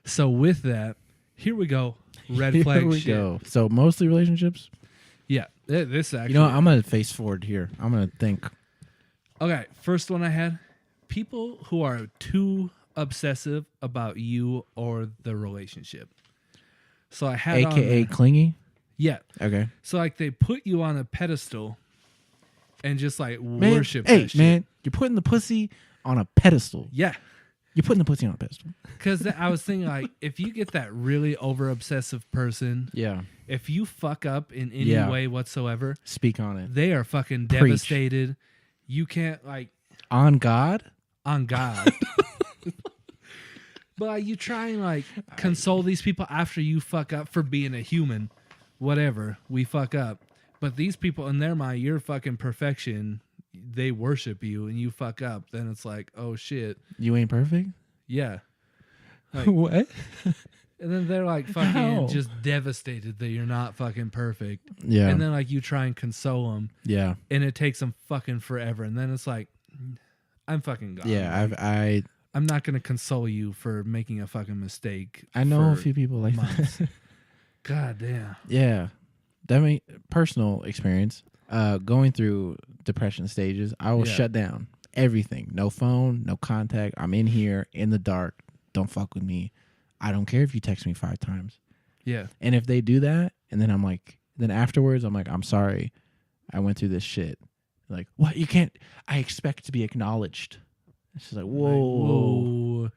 So with that, here we go. Red flag here we shit. Go. So mostly relationships? Yeah. This actually. You know what? I'm going to face forward here. I'm going to think. Okay. First one I had. People who are too obsessive about you or the relationship. So I had AKA clingy? Yeah. Okay. So like they put you on a pedestal and just like worship that shit. Man, you're putting the pussy on a pedestal. Yeah. You're putting the pussy on a pedestal. Because I was thinking like if you get that really over obsessive person, if you fuck up in any way whatsoever, speak on it. They are fucking devastated. You can't like on God? On God. But you try and like console these people after you fuck up for being a human. Whatever. We fuck up. But these people in their mind, you're fucking perfection. They worship you and you fuck up. Then it's like, oh shit. You ain't perfect? Yeah. Like, what? And then they're like fucking just devastated that you're not fucking perfect. Yeah. And then like you try and console them. Yeah. And it takes them fucking forever. And then it's like, I'm fucking gone. Yeah. I'm not going to console you for making a fucking mistake. I know a few people like that. God damn. Yeah. That personal experience. Going through depression stages, I will shut down everything. No phone, no contact. I'm in here in the dark. Don't fuck with me. I don't care if you text me 5 times. Yeah. And if they do that And then then afterwards, I'm like, I'm sorry. I went through this shit. Like, what? You can't. I expect to be acknowledged. She's like, whoa.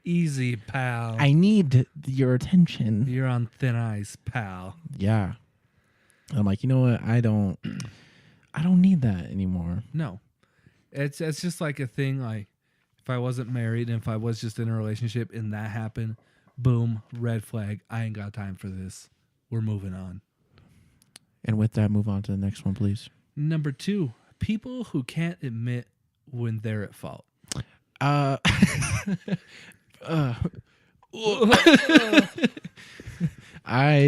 Easy, pal. I need your attention. You're on thin ice, pal. Yeah. I'm like, you know what? I don't need that anymore. No. It's just like a thing, like, if I wasn't married and if I was just in a relationship and that happened, boom, red flag. I ain't got time for this. We're moving on. And with that, move on to the next one, please. Number 2, people who can't admit when they're at fault. I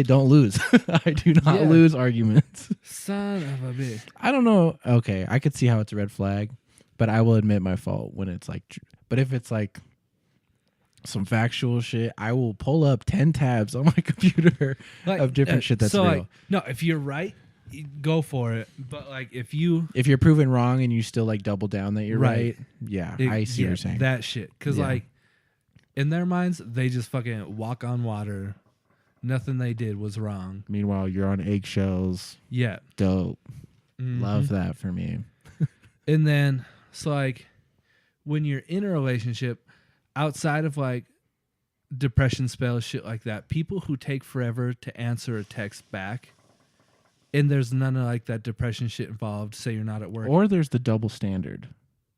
don't lose. I do not lose arguments. Son of a bitch. I don't know. Okay, I could see how it's a red flag, but I will admit my fault when it's like. But if it's like some factual shit, I will pull up 10 tabs on my computer of different shit that's real. Like, no, if you're right, go for it. But like if you're proven wrong and you still like double down that you're right, I see what you're saying. That shit, because like in their minds, they just fucking walk on water. Nothing they did was wrong. Meanwhile, you're on eggshells. Yeah, dope. Love that for me. And then so like when you're in a relationship, outside of like depression spells, shit like that, people who take forever to answer a text back. And there's none of like that depression shit involved. Say you're not at work. Or there's the double standard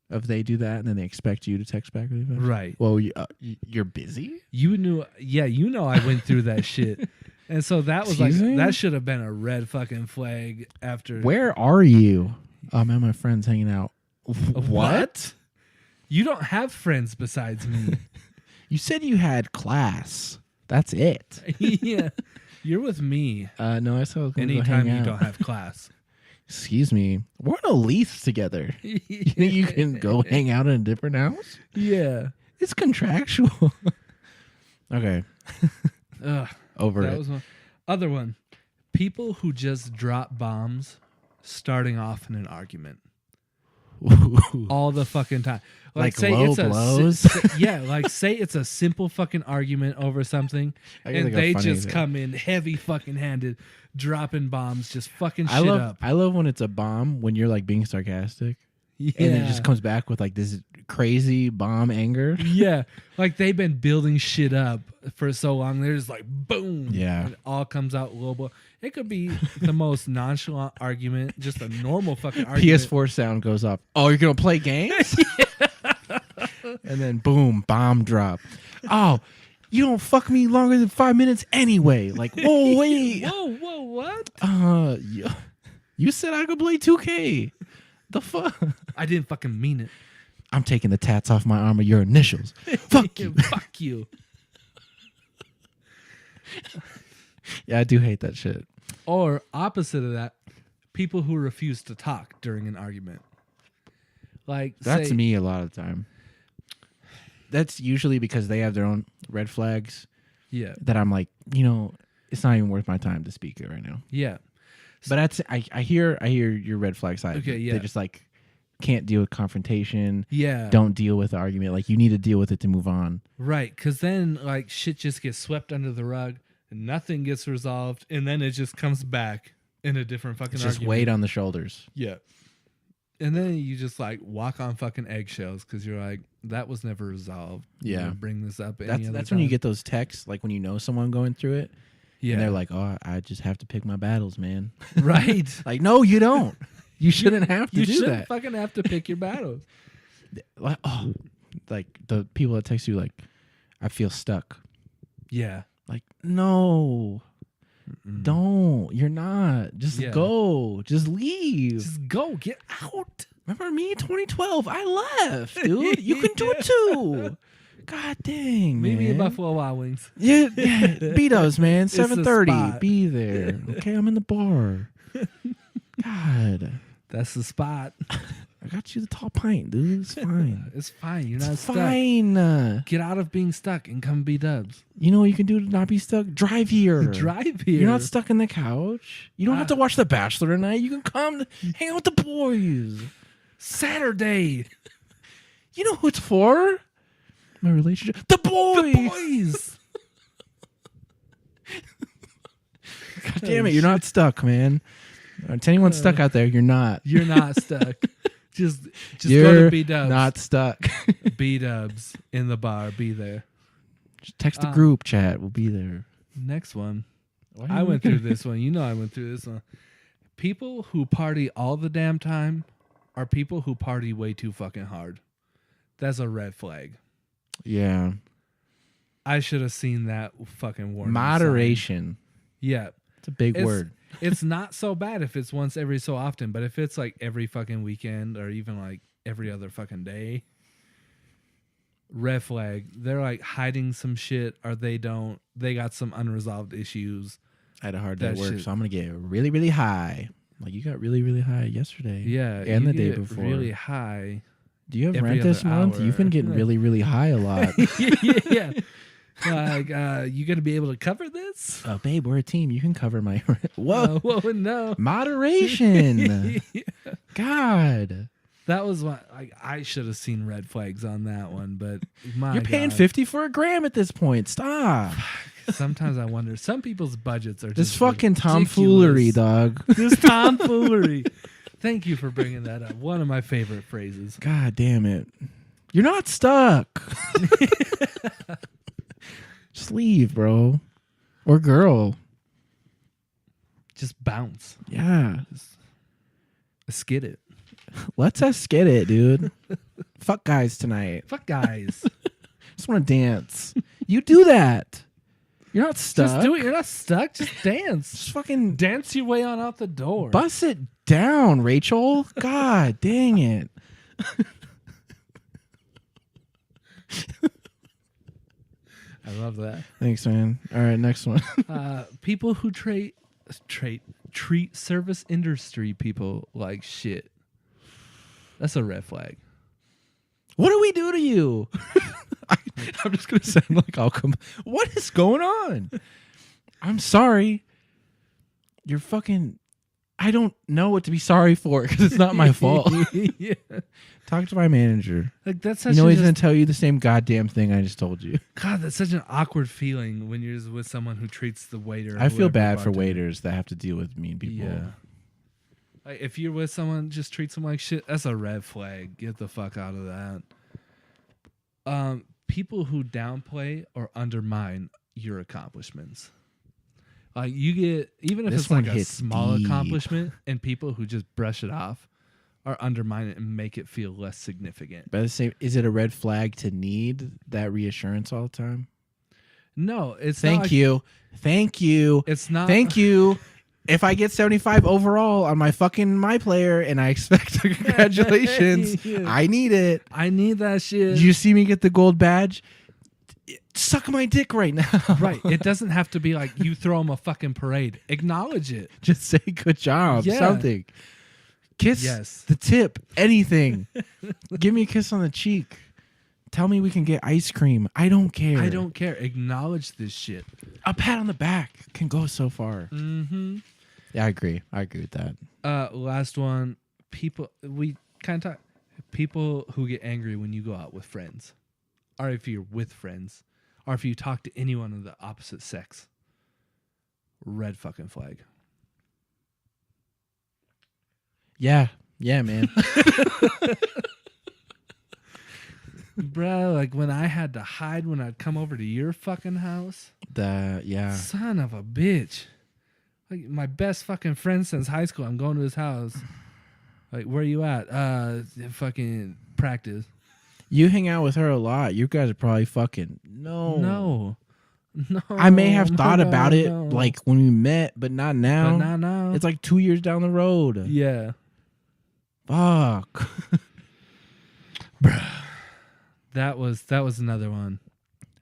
of they do that and then they expect you to text back really fast. Right. Well, you're busy? You knew. Yeah, I went through that shit. And so that was that should have been a red fucking flag after. Where are you? I'm at my friend's hanging out. What? You don't have friends besides me. You said you had class. That's it. Yeah. You're with me. No, I saw. Anytime you don't have class. Excuse me. We're on a lease together. You think you can go hang out in a different house? Yeah. It's contractual. Okay. Over it. Was one. Other one. People who just drop bombs starting off in an argument. Ooh. All the fucking time. Like say low blows? Say it's a simple fucking argument over something, and they just come in heavy fucking handed, dropping bombs, just fucking shit up. I love when it's a bomb, when you're like being sarcastic. Yeah. And it just comes back with like this crazy bomb anger. Yeah. Like they've been building shit up for so long. They're just like, boom. Yeah. It all comes out global. It could be the most nonchalant argument, just a normal fucking argument. PS4 sound goes up. Oh, you're going to play games? And then boom, bomb drop. Oh, you don't fuck me longer than 5 minutes anyway. Like, whoa, wait. Whoa, what? You said I could play 2K. The fuck? I didn't fucking mean it. I'm taking the tats off my arm of your initials. Fuck you. Fuck you. Yeah, I do hate that shit. Or opposite of that, people who refuse to talk during an argument. Like that's me a lot of the time. That's usually because they have their own red flags. Yeah. That I'm like, it's not even worth my time to speak it right now. Yeah. But I hear your red flag side. Okay, yeah. They just like can't deal with confrontation. Yeah. Don't deal with the argument. Like you need to deal with it to move on. Right. Because then like shit just gets swept under the rug and nothing gets resolved. And then it just comes back in a different fucking argument. Just weight on the shoulders. Yeah. And then you just like walk on fucking eggshells because you're like, that was never resolved. Yeah. Bring this up. That's when you get those texts, like when you know someone going through it. Yeah. And they're like, oh, I just have to pick my battles, man. Right. Like, no, you don't. You shouldn't have to do that. You shouldn't fucking have to pick your battles. Like, like the people that text you like, I feel stuck. Yeah. Like, no. Mm-mm. Don't. You're not. Just go. Just leave. Just go. Get out. Remember me in 2012? I left, dude. You can do it too. God dang, man. Maybe Buffalo Wild Wings. Yeah. B-Dubs, man. 7:30. Be there. Okay, I'm in the bar. God. That's the spot. I got you the tall pint, dude. It's fine. It's fine. You're not stuck. Fine. Get out of being stuck and come be Dubs. You know what you can do to not be stuck? Drive here. Drive here. You're not stuck in the couch. You don't have to watch The Bachelor tonight. You can come hang out with the boys. Saturday. You know who it's for? My relationship. The boys. The boys. God damn it, you're not stuck, man. To anyone stuck out there, you're not. You're not stuck. Just you're go to B-dubs. Not stuck. B-dubs in the bar. Be there. Just text the group chat. We'll be there. Next one. I went through this one. You know I went through this one. People who party all the damn time are people who party way too fucking hard. That's a red flag. Yeah. I should have seen that fucking warning. Moderation. Sign. Yeah. It's a big word. It's not so bad if it's once every so often, but if it's like every fucking weekend or even like every other fucking day, red flag. They're like hiding some shit or they got some unresolved issues. I had a hard day at work, so I'm going to get really, really high. Like you got really, really high yesterday. Yeah. And the day before. Really high. Do you have rent this month? You've been getting really, really high a lot. Yeah. Like, you gonna be able to cover this? Oh, babe, we're a team. You can cover my. Whoa, no moderation. Yeah. God, that was what I should have seen red flags on that one. But you're paying $50 for a gram at this point. Stop. Sometimes I wonder. Some people's budgets are just this fucking tomfoolery, dog. This tomfoolery. Thank you for bringing that up. One of my favorite phrases. God damn it, you're not stuck. Just leave, bro. Or girl. Just bounce. Yeah. Just skid it. Let's skid it, dude. Fuck guys tonight. Fuck guys. Just want to dance. You do that. You're not stuck. Just do it. You're not stuck. Just dance. Just fucking dance your way on out the door. Bust it down, Rachel. God dang it. I love that. Thanks, man. All right, next one. People who treat service industry people like shit. That's a red flag. What do we do to you? I'm just gonna sound like I'll come. What is going on? I'm sorry. You're fucking. I don't know what to be sorry for because it's not my fault. Yeah. Talk to my manager. Like that's such. He's gonna tell you the same goddamn thing I just told you. God, that's such an awkward feeling when you're with someone who treats the waiter. I feel bad for waiters that have to deal with mean people. Yeah. Like if you're with someone, just treats them like shit. That's a red flag. Get the fuck out of that. People who downplay or undermine your accomplishments. Like you get, even if it's like a small accomplishment, and people who just brush it off or undermine it and make it feel less significant. But the same, is it a red flag to need that reassurance all the time? No, it's Thank you. It's not. Thank you. If I get 75 overall on my player and I expect congratulations, yeah. I need it. I need that shit. Did you see me get the gold badge? Suck my dick right now. Right. It doesn't have to be like you throw them a fucking parade. Acknowledge it. Just say good job. Yeah. Something. Kiss the tip. Anything. Give me a kiss on the cheek. Tell me we can get ice cream. I don't care. I don't care. Acknowledge this shit. A pat on the back can go so far. Mm-hmm. Yeah, I agree. I agree with that. Last one. People we kind of talk. People who get angry when you go out with friends, or if you're with friends, or if you talk to anyone of the opposite sex. Red fucking flag. Yeah, man. Bro, like when I had to hide when I'd come over to your fucking house. Yeah. Son of a bitch. Like my best fucking friend since high school. I'm going to his house. Like, where you at? Fucking practice. You hang out with her a lot. You guys are probably fucking No. I may have thought about it like when we met, but not now. But not now. It's like 2 years down the road. Yeah. Fuck. Bruh. That was another one.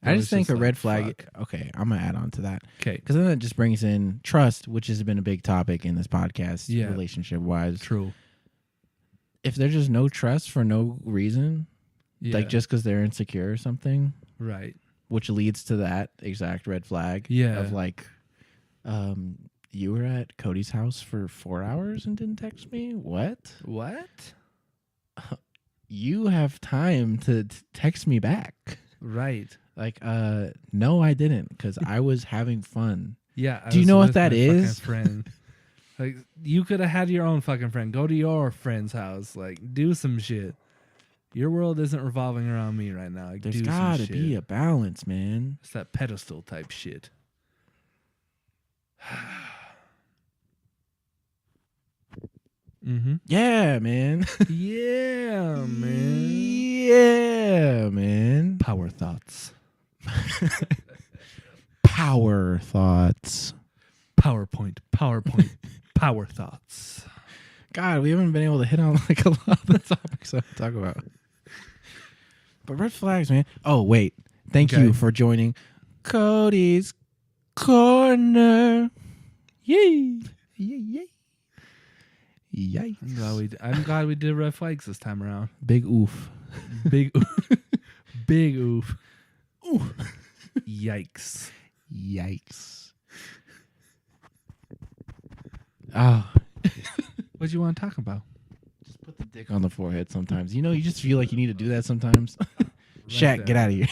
I just think a red flag. Fuck. Okay, I'm gonna add on to that. Okay, because then that just brings in trust, which has been a big topic in this podcast, yeah. Relationship wise. True. If there's just no trust for no reason, yeah. like just because they're insecure or something, right? Which leads to that exact red flag. Yeah. Of like, you were at Cody's house for 4 hours and didn't text me. What? You have time to text me back. Right. Like, no, I didn't, because I was having fun. Yeah. Do you know what that is? Friend. Like, you could have had your own fucking friend. Go to your friend's house. Like, do some shit. Your world isn't revolving around me right now. Like, there's gotta be a balance, man. It's that pedestal type shit. Mm-hmm. Yeah, man. Yeah, man. Yeah, man. Power thoughts. Power thoughts. PowerPoint. Power thoughts. God, we haven't been able to hit on like a lot of the topics I want to talk about. But red flags, man. Oh, wait. Thank you for joining Cody's Corner. Yay. Yay. Yikes. I'm glad we did red flags this time around. Big oof. Big oof. Big oof. Ooh. Yikes. Yikes. Oh. What do you want to talk about? Just put the dick on the forehead sometimes. You know, you just feel like you need to do that sometimes. Shaq, get out of here.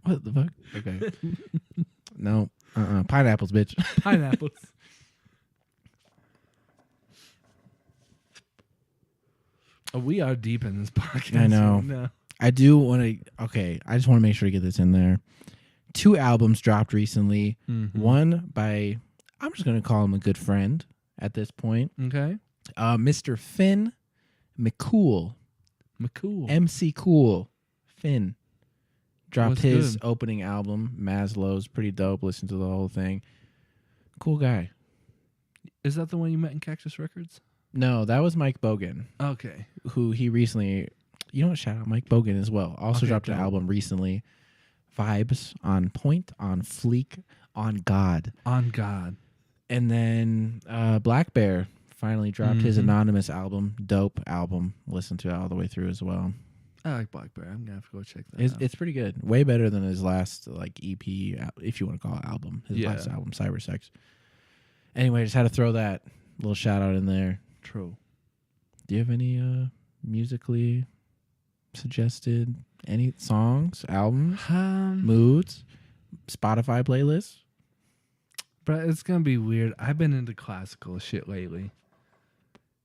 What the fuck? Okay. No. Pineapples, bitch. Pineapples. Oh, we are deep in this podcast. I know. Right now. I do want to. Okay, I just want to make sure to get this in there. 2 albums dropped recently. Mm-hmm. One by, I'm just going to call him a good friend at this point. Okay. Mr. Finn McCool. MC Cool. Finn. Dropped his opening album, Maslow's. Pretty dope. Listen to the whole thing. Cool guy. Is that the one you met in Cactus Records? No, that was Mike Bogan. Okay. Who he recently, you know what, shout out Mike Bogan as well. Also dropped an album recently. Vibes, on point, on fleek, on God. On God. And then Blackbear finally dropped his anonymous album. Dope album. Listened to it all the way through as well. I like Blackbear. I'm gonna have to go check that out. It's pretty good. Way better than his last like EP, if you want to call it album. His last album, Cybersex. Anyway, just had to throw that little shout out in there. True. Do you have any musically suggested any songs, albums, moods, Spotify playlists? But it's gonna be weird. I've been into classical shit lately.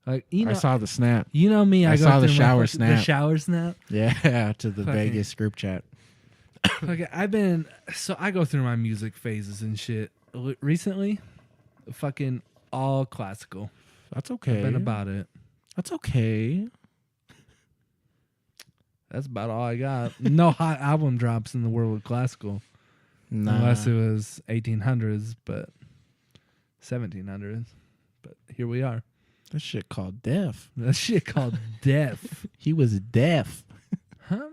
Like, you know, I saw the snap. You know me. I saw the shower snap. The shower snap. Yeah, to the Vegas group chat. Okay, I go through my music phases and shit. Recently, fucking all classical. That's okay. I've been about it. That's okay. That's about all I got. No hot album drops in the world of classical. Nah. Unless it was 1800s, but 1700s. But here we are. That shit called deaf. That shit called deaf. He was deaf. Huh?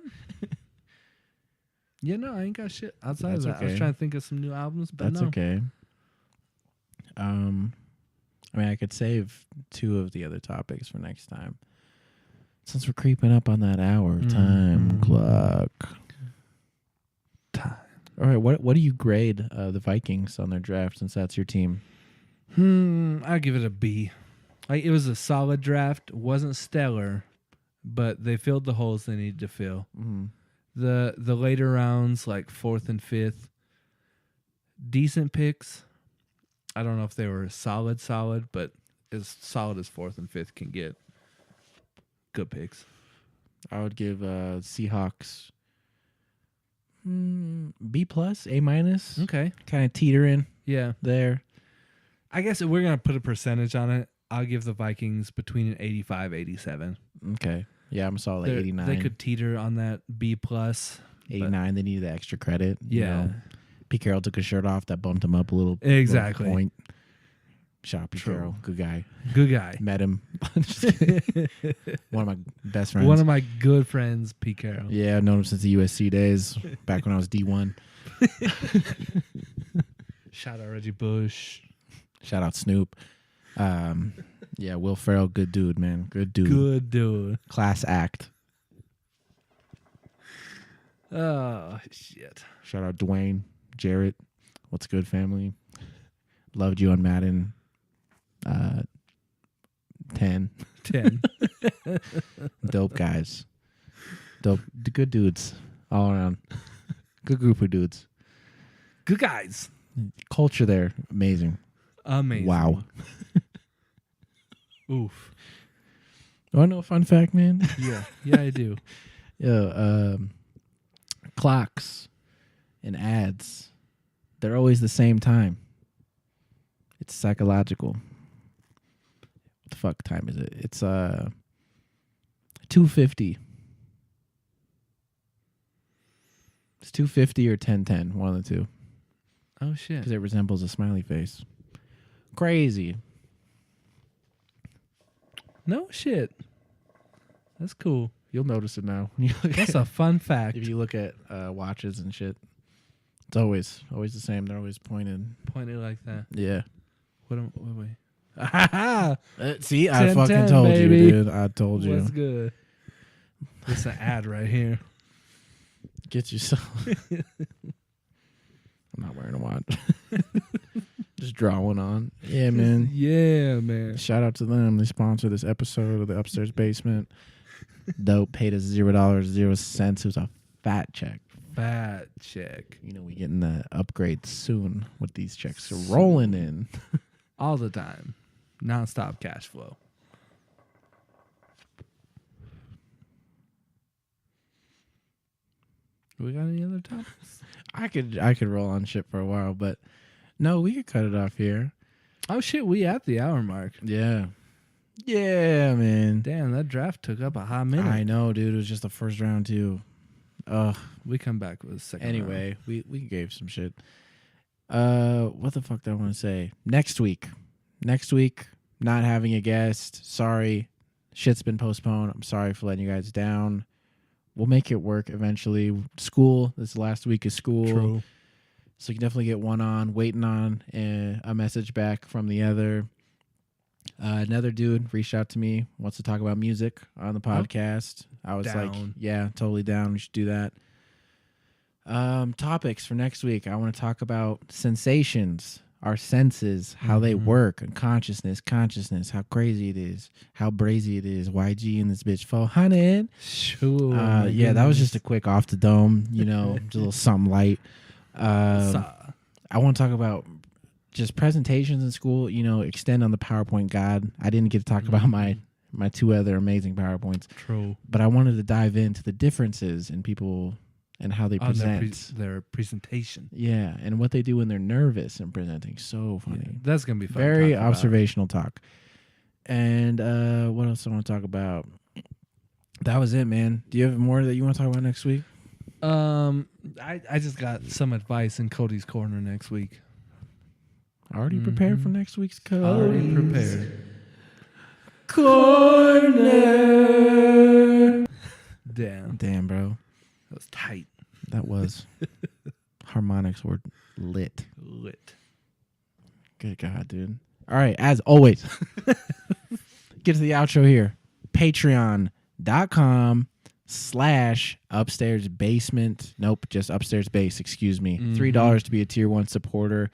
Yeah, no, I ain't got shit outside of that. Okay. I was trying to think of some new albums, but that's okay. I mean, I could save 2 of the other topics for next time. Since we're creeping up on that hour time clock. Time. All right, what do you grade the Vikings on their draft, since that's your team? I'll give it a B. Like, it was a solid draft. It wasn't stellar, but they filled the holes they needed to fill. Mm-hmm. The later rounds, like 4th and 5th, decent picks. I don't know if they were solid, but as solid as 4th and 5th can get. Good picks. I would give Seahawks B+, A-. Okay. Kind of teetering. Yeah. There. I guess if we're going to put a percentage on it, I'll give the Vikings between an 85, 87. Okay. Yeah, I'm solid 89. They could teeter on that B+. 89, they needed the extra credit. Yeah. You know. Pete Carroll took his shirt off. That bumped him up a little. Exactly. Little point. Shout out Pete Carroll. Good guy. Good guy. Met him. One of my best friends. One of my good friends, Pete Carroll. Yeah, I've known him since the USC days, back when I was D1. Shout out Reggie Bush. Shout out Snoop. Yeah, Will Ferrell, good dude, man. Good dude. Good dude. Class act. Oh, shit. Shout out Dwayne, Jarrett. What's good, family? Loved you on Madden 10. Dope guys. Dope. Good dudes. all around. Good group of dudes. Good guys. Culture there, amazing. Amazing. Wow. Oof. You want to know a fun fact, man? Yeah, I do. Clocks and ads, they're always the same time. It's psychological. What the fuck time is it? It's 2:50. It's 2:50 or 10:10, one of the two. Oh shit. Because it resembles a smiley face. Crazy. No shit. That's cool. You'll notice it now. That's a fun fact. If you look at watches and shit, it's always the same. They're always pointed like that. Yeah. Wait. See, I fucking told baby. You, dude. I told you. What's good? It's an ad right here. Get yourself. I'm not wearing a watch. Just draw one on. Yeah, man. Yeah, man. Shout out to them. They sponsor this episode of the Upstairs Basement. Dope paid us $0.00. It was a fat check. Fat check. You know, we getting the upgrade soon with these checks rolling in. All the time. Non-stop cash flow. We got any other topics? I could roll on shit for a while, but no, we could cut it off here. Oh shit, we at the hour mark. Yeah. Yeah, man. Damn, that draft took up a hot minute. I know, dude. It was just the first round too. We come back with a second anyway, round. We gave some shit. What the fuck do I want to say? Next week, not having a guest. Sorry. Shit's been postponed. I'm sorry for letting you guys down. We'll make it work eventually. School, this last week is school. True. So you can definitely get one on, waiting on a message back from the other. Another dude reached out to me, wants to talk about music on the podcast. I was like, yeah, totally down. We should do that. Topics for next week. I want to talk about sensations, our senses, how they work, and consciousness, how crazy it is, how brazy it is. YG in this bitch 400. Sure. Yeah, that was just a quick off the dome, just a little something light. I want to talk about just presentations in school, extend on the PowerPoint God. I didn't get to talk about my two other amazing PowerPoints. True. But I wanted to dive into the differences in people and how they present. Their presentation. Yeah, and what they do when they're nervous and presenting. So funny. Yeah, that's going to be fun. Very observational talk. And what else I want to talk about? That was it, man. Do you have more that you want to talk about next week? I just got some advice in Cody's Corner next week. Already prepared for next week's Cody. Already prepared. Corner. Damn, bro. That was tight. That was. Harmonics were lit. Good God, dude. All right, as always, get to the outro here. Patreon.com/upstairs basement. Nope, just upstairs base, excuse me. $3 to be a tier 1 supporter.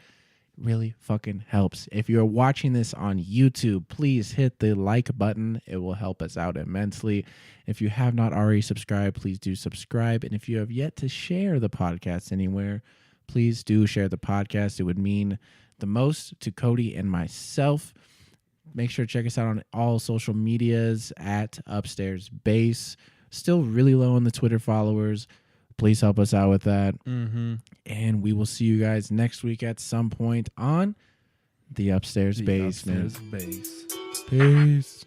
Really fucking helps. If you're watching this on YouTube, please hit the like button. It will help us out immensely. If you have not already subscribed, please do subscribe. And if you have yet to share the podcast anywhere, please do share the podcast. It would mean the most to Cody and myself. Make sure to check us out on all social medias at Upstairs Base. Still really low on the Twitter followers. Please help us out with that. And we will see you guys next week at some point on the Upstairs Basement. Peace.